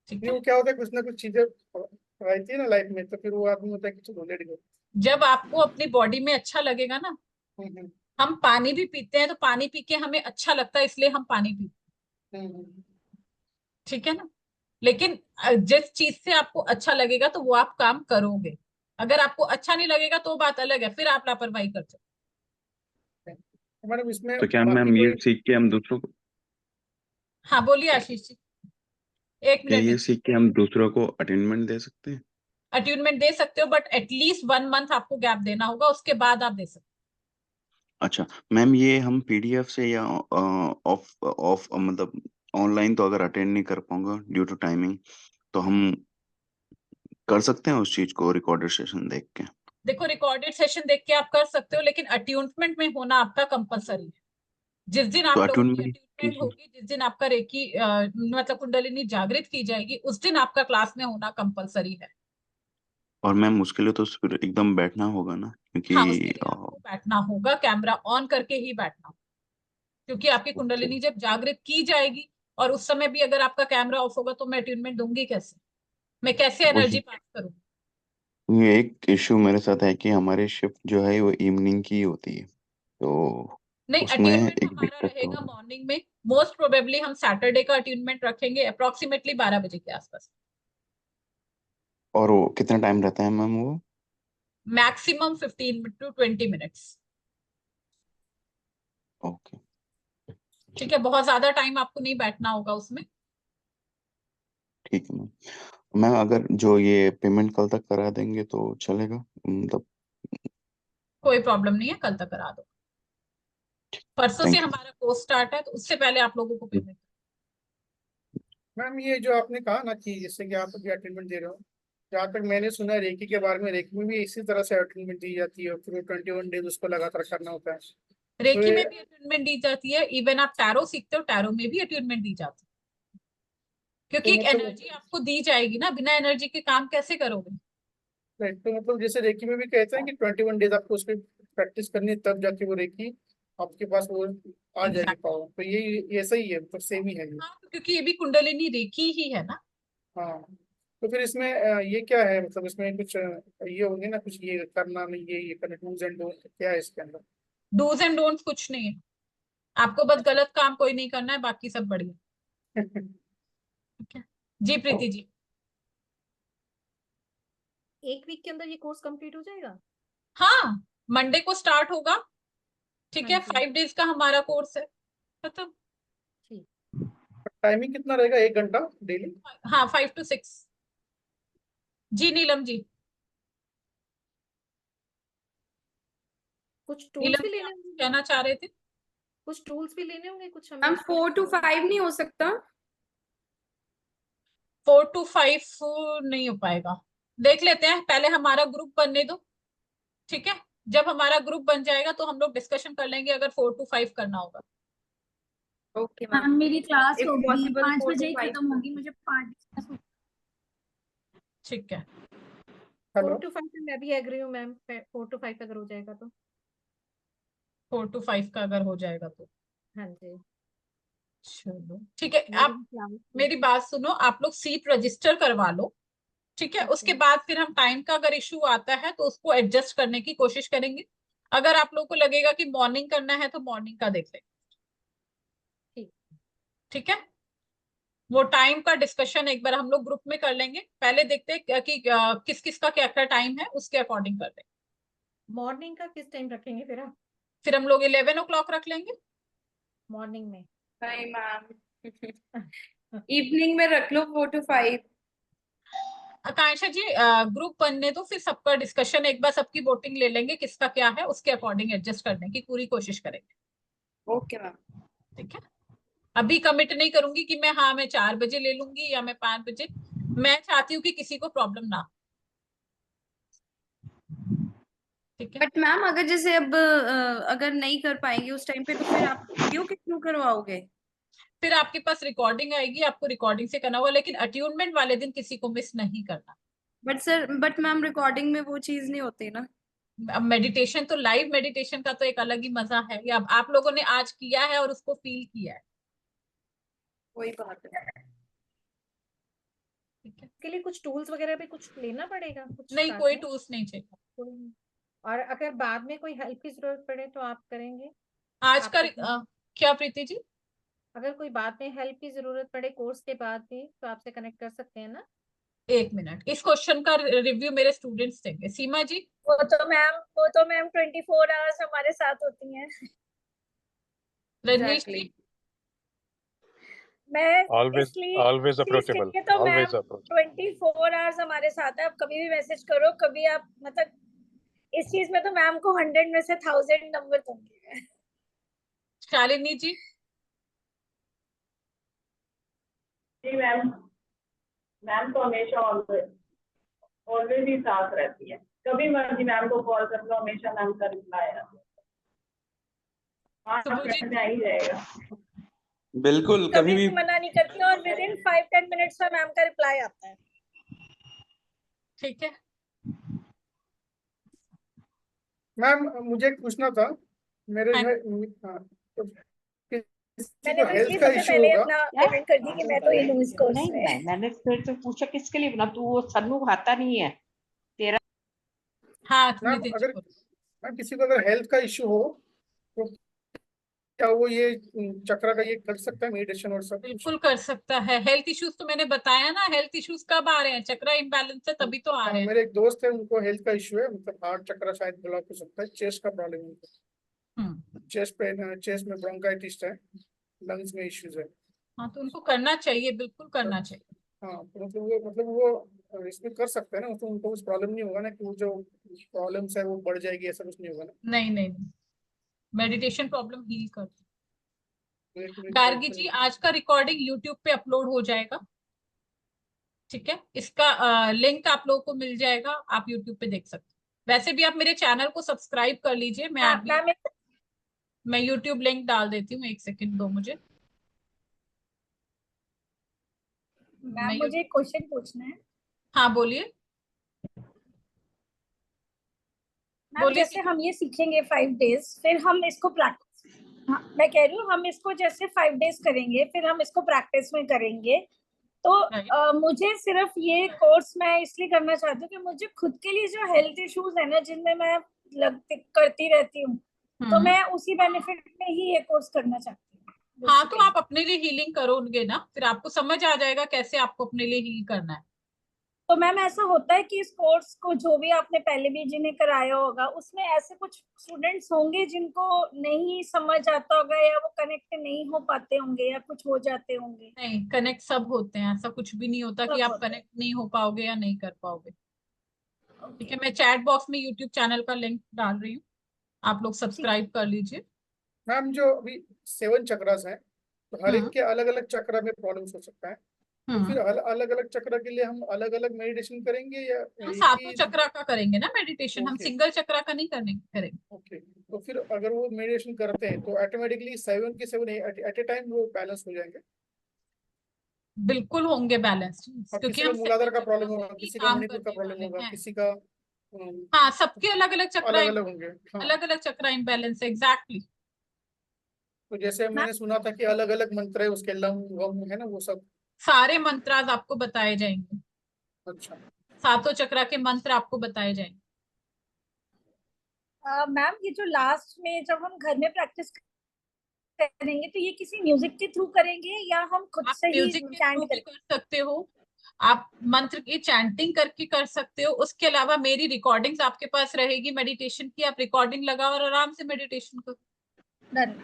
ठीक फिर है। वो क्या होता है, कुछ ना कुछ चीजें रहती है ना लाइफ में, तो फिर वो आदमी होता है कि चलो लेट गो। जब आपको अपनी बॉडी में अच्छा लगेगा ना, हम्म, हम पानी भी पीते हैं तो पानी पी के हमें अच्छा लगता है, इसलिए हम पानी पीते हम्म, हैं। ठीक है ना। लेकिन जिस चीज से आपको अच्छा लगेगा तो वो आप काम करोगे। अगर आपको अच्छा नहीं लगेगा तो बात अलग है, फिर आप लापरवाही करते तो मैडम इसमें तो क्या बाकी मैम ये कोई सीख के हम दूसरों को हो। हाँ, बोलिए आशीष जी। एक क्या मिनट ये दीजिए। सीख के हम दूसरों को अटेनमेंट दे सकते हैं? अट्यूनमेंट दे सकते हो, बट एटलीस्ट 1 मंथ आपको गैप देना होगा, उसके बाद आप दे सकते अच्छा मैम, ये हम पीडीएफ से या ऑफ ऑफ मतलब ऑनलाइन तो अगर अटेंड नहीं कर पाऊंगा ड्यू टू टाइमिंग, तो हम कर सकते हैं उस चीज को रिकॉर्डेड सेशन देख के? हो। देखो, रिकॉर्डेड सेशन देख के आप कर सकते हो, लेकिन अट्यूनमेंट में होना आपका कंपलसरी है। जिस दिन तो आप लोगों की अटेनमेंट अट्यूनमेंट होगी, जिस दिन आपका रेकी मतलब कुंडलिनी जागृत की जाएगी, उस दिन आपका क्लास में होना कंपलसरी है। और मैम उसके लिए तो फिर एकदम बैठना होगा ना, हाँ, उसके क्योंकि लिए आपको बैठना होगा, कैमरा ऑन करके ही बैठना होगा। क्योंकि आपकी ओके, कुंडलिनी जब जागृत की जाएगी और उस समय भी अगर आपका कैमरा ऑफ होगा तो मैं अट्यूनमेंट दूंगी कैसे? मैं कैसे एनर्जी वही पास करूंगी? ये एक इश्यू मेरे साथ है कि हमारी शिफ्ट जो है वो इवनिंग की होती है, तो नहीं, उसमें अट्यूनमेंट एक हमारा दिक्कत तो रहेगा मॉर्निंग में। मोस्ट प्रोबेबली हम सैटरडे का अट्यूनमेंट रखेंगे अप्रोक्सीमेटली 12 बजे के आसपास। और वो कितना टाइम रहता है मैम वो? Maximum 15 to 20 minutes. ओके, ठीक है, बहुत ज्यादा टाइम आपको नहीं बैठना होगा उसमें। ठीक है मैम। मैम अगर जो ये पेमेंट कल तक करा देंगे तो चलेगा, मतलब? कोई प्रॉब्लम नहीं है, कल तक करा दो। परसों से थैंक हमारा कोर्स स्टार्ट है, तो उससे पहले आप लोगों को यू। पेमेंट। मैम ये जो आपने कहा ना कि जैसे कि आप अभी अटेंडमेंट दे रहे हो, जहाँ तक मैंने सुना है रेकी के बारे में, रेकी में भी इसी तरह से अटेंडमेंट दी जाती है, फिर 21 डेज उसको लगातार करना होता है। तो रेकी ये में भी अट्यूनमेंट दी जाती है, इवन आप टैरो सीखते हो, टैरो में भी अट्यूनमेंट दी जाती है। तो क्योंकि एक मतलब एनर्जी आपको दी जाएगी ना, बिना एनर्जी के काम कैसे करोगे? राइट, तो मतलब जैसे रेकी में भी कहते हैं कि 21 डेज आपको उसकी प्रैक्टिस करनी है, तब जाके वो रेकी आपके पास वो आ जाएगी एग्जैक्ट। पावर। तो ये सही है, मतलब सेम ही है ये। हाँ, तो क्योंकि ये भी कुंडलिनी रेकी ही है ना। हाँ, तो फिर इसमें ये क्या है, मतलब इसमें कुछ ये होंगे ना, कुछ ये करना नहीं, ये करना, डूज एंड डोंट क्या है इसके अंदर? डूज एंड डोंट्स कुछ नहीं है। आपको बस गलत काम कोई नहीं करना है, बाकी सब बढ़िया। ठीक है जी प्रीति जी। एक वीक के अंदर ये कोर्स कंप्लीट हो जाएगा? हाँ, मंडे को स्टार्ट होगा। ठीक है, हाँ जी। 5 डेज का हमारा कोर्स है, खत्म। ठीक। टाइमिंग कितना रहेगा, 1 घंटा डेली? हाँ, 5 to 6। जी नीलम जी। कुछ टूल्स नीलम भी जी लेने आप होंगे? कहना चाह रहे थे? कुछ टूल्स भी लेने होंगे कुछ हमें मैम इसको 4 to 5 नहीं हो सकता? 4 to 5 नहीं हो पाएगा, देख लेते हैं, पहले हमारा ग्रुप बनने दो। ठीक है, जब हमारा ग्रुप बन जाएगा तो हम लोग डिस्कशन कर लेंगे अगर 4 to 5 करना होगा। ओके मैम मैम, मेरी क्लास इफ होगी पॉसिबल 5 4 बजे to ही 5 खत्म होगी, मुझे 5 ठीक है। 4 हेलो। to 5 में मैं भी एग्री हूँ मैम, 4 to 5 अगर हो जाएगा तो। 4 to 5 का अगर हो जाएगा तो हाँ जी। चलो ठीक है। मेरी आप भी क्लास है। मेरी बात सुनो, आप लोग सीट रजिस्टर करवा लो। ठीक है, ठीक उसके है। बाद फिर हम टाइम का अगर इशू आता है तो उसको एडजस्ट करने की कोशिश करेंगे। अगर आप लोग को लगेगा कि मॉर्निंग करना है तो मॉर्निंग का देख लेंगे। ठीक। ठीक है, वो टाइम का डिस्कशन एक बार हम लोग ग्रुप में कर लेंगे, पहले देखते हैं कि किस किस का क्या क्या टाइम है, उसके अकॉर्डिंग कर लेंगे। मॉर्निंग का किस टाइम रखेंगे फिर आप? फिर हम लोग 11 o'clock रख लेंगे। मॉर्निंग में? नहीं मैम, इवनिंग में रख लो 4 to 5। आकांक्षा जी, ग्रुप बनने दो, फिर सबका डिस्कशन एक बार सबकी वोटिंग ले लेंगे किसका क्या है, उसके अकॉर्डिंग एडजस्ट करने की पूरी कोशिश करेंगे। Okay ma'am. ठीक है, अभी कमिट नहीं करूंगी कि मैं 4 बजे ले लूंगी या मैं 5 बजे। मैं चाहती हूँ कि किसी को प्रॉब्लम ना हो। ठीक है, बट मैम अगर जैसे अब अगर नहीं कर पाएंगे उस टाइम पे तो फिर आप वीडियो के थ्रू करवाओगे? फिर आपके पास रिकॉर्डिंग आएगी, आपको रिकॉर्डिंग से करना होगा, लेकिन अट्यूनमेंट वाले दिन किसी को मिस नहीं करना। बट मैम रिकॉर्डिंग में वो चीज नहीं होती ना। अब मेडिटेशन तो, लाइव मेडिटेशन का तो एक अलग ही मजा है, ये अब आप लोगों ने आज किया है और उसको फील किया है। वही बात है। ठीक है, इसके लिए कुछ टूल्स वगैरह भी कुछ लेना पड़ेगा कुछ नहीं साथ कोई में? टूल्स नहीं चाहिए। कोई नहीं। और अगर बाद में कोई हेल्प की जरूरत पड़े तो आप करेंगे? आज का आपको क्या प्रीति जी? अगर कोई बाद में हेल्प की जरूरत पड़े कोर्स के बाद भी तो आपसे कनेक्ट कर सकते हैं ना? 1 मिनट, इस क्वेश्चन का रिव्यू मेरे स्टूडेंट्स देंगे। सीमा जी। वो तो मैम 24 आवर्स हमारे साथ होती हैं। रजनीश जी। एग्जैक्टली। मैं ऑलवेज इसलिए ऑलवेज इस चीज के अप्रोचेबल, लिए तो मैम ऑलवेज अप्रोचेबल। 24 आवर्स हमारे साथ है, आप कभी भी मैसेज करो, कभी आप मतलब इस चीज में तो मैम को 100 में से 1000 नंबर दूंगी। शालिनी जी। जी मैम, मैम तो हमेशा ऑलवेज ही साथ रहती है, कभी मर्जी मैम को कॉल कर लो, हमेशा मैम का रिप्लाई आता है। सुबह जी। आ ही जाएगा। बिल्कुल, कभी कभी भी। भी मना नहीं करती और विद इन 5-10 मिनट्स में मैम का रिप्लाई आता है। ठीक है मैम मुझे एक पूछना था, मेरे हाँ। जो है हाँ, तो किसी मैंने को तो हेल्थ इसलिए का सबसे इशू पहले होगा? अपना पेमेंट कर दी कि मैं तो ये लूँ इस कोर्स नहीं में। मैंने फिर तो पूछा किसके लिए बना, तू वो सन्नू खाता नहीं है तेरा? हाँ मैम नितिन जी अगर बोलो। मैम किसी को अगर हेल्थ का इशू हो तो क्या वो ये चक्र का ये कर सकता है, मेडिटेशन और सब कुछ? बिल्कुल कर सकता है। हेल्थ इश्यूज तो मैंने बताया ना, हेल्थ इश्यूज कब आ रहे हैं, चक्र इम्बैलेंस से तभी तो आ हाँ, रहे हैं। मेरे एक दोस्त है, उनको हेल्थ का इशू है, मतलब हार्ट चक्र शायद ब्लॉक हो सकता है, चेस्ट का प्रॉब्लम है उनको, चेस्ट में ब्रोंकाइटिस है, लंग्स में इश्यूज है। हाँ तो उनको करना चाहिए, बिल्कुल करना चाहिए। हाँ तो मतलब वो इसमें कर सकते हैं ना, तो उनको कुछ प्रॉब्लम नहीं होगा ना कि वो जो प्रॉब्लम्स है वो बढ़ जाएगी, ऐसा कुछ नहीं होगा ना? नहीं नहीं नहीं, मेडिटेशन प्रॉब्लम हील कर। तो एक मिनट गार्गी वेट जी, करें। आज का रिकॉर्डिंग यूट्यूब पे अपलोड हो जाएगा। ठीक है, इसका लिंक आप लोगों को मिल जाएगा, आप यूट्यूब पे देख सकते हैं। वैसे भी आप मेरे चैनल को सब्सक्राइब कर लीजिए, मैं अभी मैं यूट्यूब लिंक डाल देती हूँ, 1 सेकंड दो मुझे। मैम मैं मुझे एक क्वेश्चन पूछना है। हाँ बोलिए। मैम जैसे हम ये सीखेंगे 5 डेज, फिर हम इसको प्रैक्टिस, हाँ मैं कह रही हूँ हम इसको जैसे 5 डेज करेंगे फिर हम इसको प्रैक्टिस में करेंगे, तो मुझे सिर्फ ये कोर्स मैं इसलिए करना चाहती हूँ कि मुझे खुद के लिए जो हेल्थ इश्यूज है ना जिनमें मैं करती रहती हूँ, तो मैं उसी बेनिफिट में ही ये कोर्स करना चाहती हूँ। हाँ, तो आप अपने लिए हीलिंग करोगे ना, फिर आपको समझ आ जाएगा कैसे आपको अपने लिए हील करना है। तो मैम ऐसा होता है कि इस कोर्स को जो भी आपने पहले भी जिन्हें कराया होगा, उसमें ऐसे कुछ स्टूडेंट्स होंगे जिनको नहीं समझ आता होगा, या वो कनेक्ट नहीं हो पाते होंगे, या कुछ हो जाते होंगे? नहीं, कनेक्ट सब होते हैं, ऐसा कुछ भी नहीं होता कि आप कनेक्ट नहीं हो पाओगे या नहीं कर पाओगे। ठीक है, मैं चैट बॉक्स में यूट्यूब चैनल का लिंक डाल रही हूँ, आप लोग सब्सक्राइब कर लीजिए। मैम जो अभी 7 चक्रास हैं, तो हर एक के अलग अलग चक्र में प्रॉब्लम्स हो सकता है, तो फिर अलग अलग चक्र के लिए हम अलग अलग मेडिटेशन करेंगे या हम एक सातों ही? चक्रा का करेंगे ना मेडिटेशन, हम सिंगल चक्रा का नहीं करेंगे। ओके, तो फिर अगर वो मेडिटेशन करते हैं तो ऑटोमेटिकली 7 के 7 एट ए टाइम वो बैलेंस हो जाएंगे? बिल्कुल होंगे बैलेंस, और क्योंकि किसी का हम मूलाधार का सेवन प्रॉब्लम चक्रा होगा, से ही किसी का काम मणिपुर का करने प्रॉब्लम वाले होगा, हैं। किसी का हाँ, सबके अलग अलग चक्रा, अलग अलग होंगे। अलग अलग चक्रा इम्बैलेंस है, एग्जैक्टली। तो जैसे मैंने सुना था कि अलग अलग मंत्र है उसके, लम वम है ना वो सब? सारे मंत्रास आपको बताए जाएंगे, अच्छा, सातों चक्रा के मंत्र आपको बताए जाएंगे। मैम ये जो लास्ट में जब हम घर में प्रैक्टिस करेंगे, तो ये किसी म्यूजिक के थ्रू करेंगे या हम खुद आप से ही म्यूजिक के चैंट थ्रू भी करेंगे? कर सकते हो, आप मंत्र की चैंटिंग करके कर सकते हो। उसके अलावा मेरी रिकॉर्डिंग्स आपके पास रहेगी मेडिटेशन की, आप रिकॉर्डिंग लगाओ और आराम से मेडिटेशन करो। डन,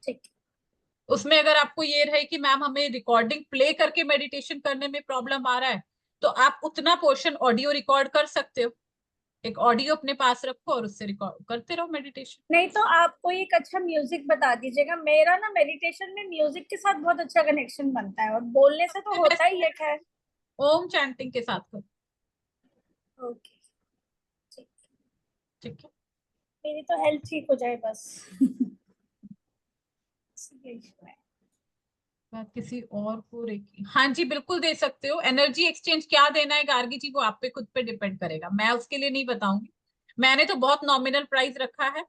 ठीक। उसमें अगर आपको ये रहे कि मैम हमें रिकॉर्डिंग प्ले करके मेडिटेशन करने में प्रॉब्लम आ रहा है, तो आप उतना पोर्शन ऑडियो रिकॉर्ड कर सकते हो, एक ऑडियो अपने पास रखो और उससे रिकॉर्ड करते रहो मेडिटेशन। नहीं तो आप कोई एक अच्छा म्यूजिक बता दीजिएगा, मेरा ना मेडिटेशन में म्यूजिक के साथ बहुत अच्छा कनेक्शन बनता है, और बोलने से तो होता ही है। खैर, ओम चैंटिंग के साथ करो। ओके, ठीक है, मेरी तो हेल्थ ठीक हो जाए बस। बात किसी और को रेखी, हाँ जी बिल्कुल दे सकते हो। एनर्जी एक्सचेंज क्या देना है गार्गी जी, वो आप पे खुद पे डिपेंड करेगा, मैं उसके लिए नहीं बताऊंगी। मैंने तो बहुत नॉमिनल प्राइस रखा है।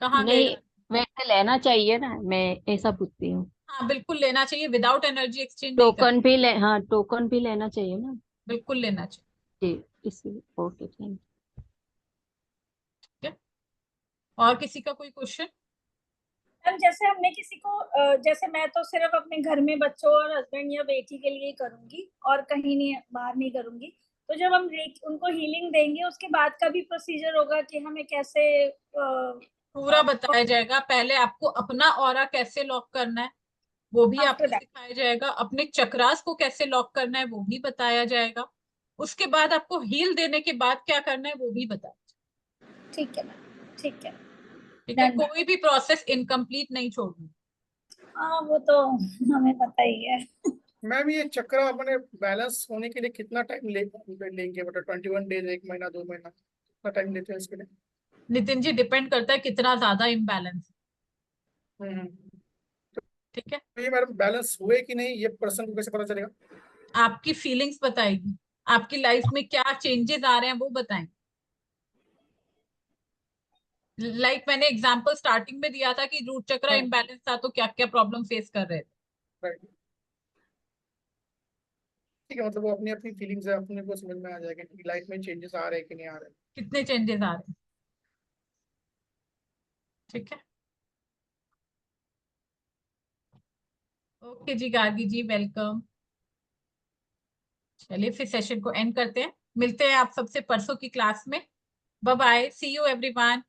कहाँ गए? नहीं, वैसे लेना चाहिए ना, मैं ऐसा पूछती हूँ। हाँ बिल्कुल लेना चाहिए, विदाउट एनर्जी एक्सचेंज नहीं करना। हाँ, टोकन भी लेना चाहिए ना? बिल्कुल लेना चाहिए। जी, इसी। ओके, थैंक ठीक है, और किसी का कोई क्वेश्चन? मैम जैसे हमने किसी को जैसे मैं तो सिर्फ अपने घर में बच्चों और हस्बैंड या बेटी के लिए करूंगी, और कहीं नहीं, बाहर नहीं करूंगी। तो जब हम उनको हीलिंग देंगे, उसके बाद का भी प्रोसीजर होगा कि हमें कैसे पूरा बताया जाएगा। पहले आपको अपना ऑरा कैसे लॉक करना है वो भी आपको सिखाया जाएगा, अपने चक्रास को कैसे लॉक करना है वो भी बताया जाएगा, उसके बाद आपको हील देने के बाद क्या करना है वो भी बताया जाएगा। ठीक है मैम, ठीक है। ठीक है, कोई भी प्रोसेस इनकम्प्लीट नहीं छोड़ना। हाँ, वो तो हमें पता ही है। मैम ये चक्र अपने बैलेंस होने के लिए कितना टाइम लेंगे? मतलब 21 डेज, 1 महीना, 2 महीना, कितना टाइम लेते हैं इसके लिए? नितिन जी डिपेंड करता है कितना ज्यादा इम्बैलेंस। ठीक है, तो ये मैडम बैलेंस हुए कि नहीं, ये पर्सन को कैसे पता चलेगा? आपकी फीलिंग्स बताएगी, आपकी लाइफ में क्या चेंजेस आ रहे हैं वो बताएंगे। लाइक मैंने एग्जांपल स्टार्टिंग में दिया था कि रूट चक्र इम्बैलेंस था तो क्या क्या प्रॉब्लम फेस कर रहे थे। राइट, ठीक है। मतलब वो अपनी अपनी फीलिंग्स है, अपने को समझ में आ जाएगा कि लाइफ में चेंजेस आ रहे हैं कि नहीं आ रहे। कितने चेंजेस आ रहे हैं। ठीक है, ओके जी गार्गी जी, वेलकम। चलिए फिर सेशन को एंड करते हैं, मिलते हैं आप सबसे परसों की क्लास में। Bye bye, see you everyone.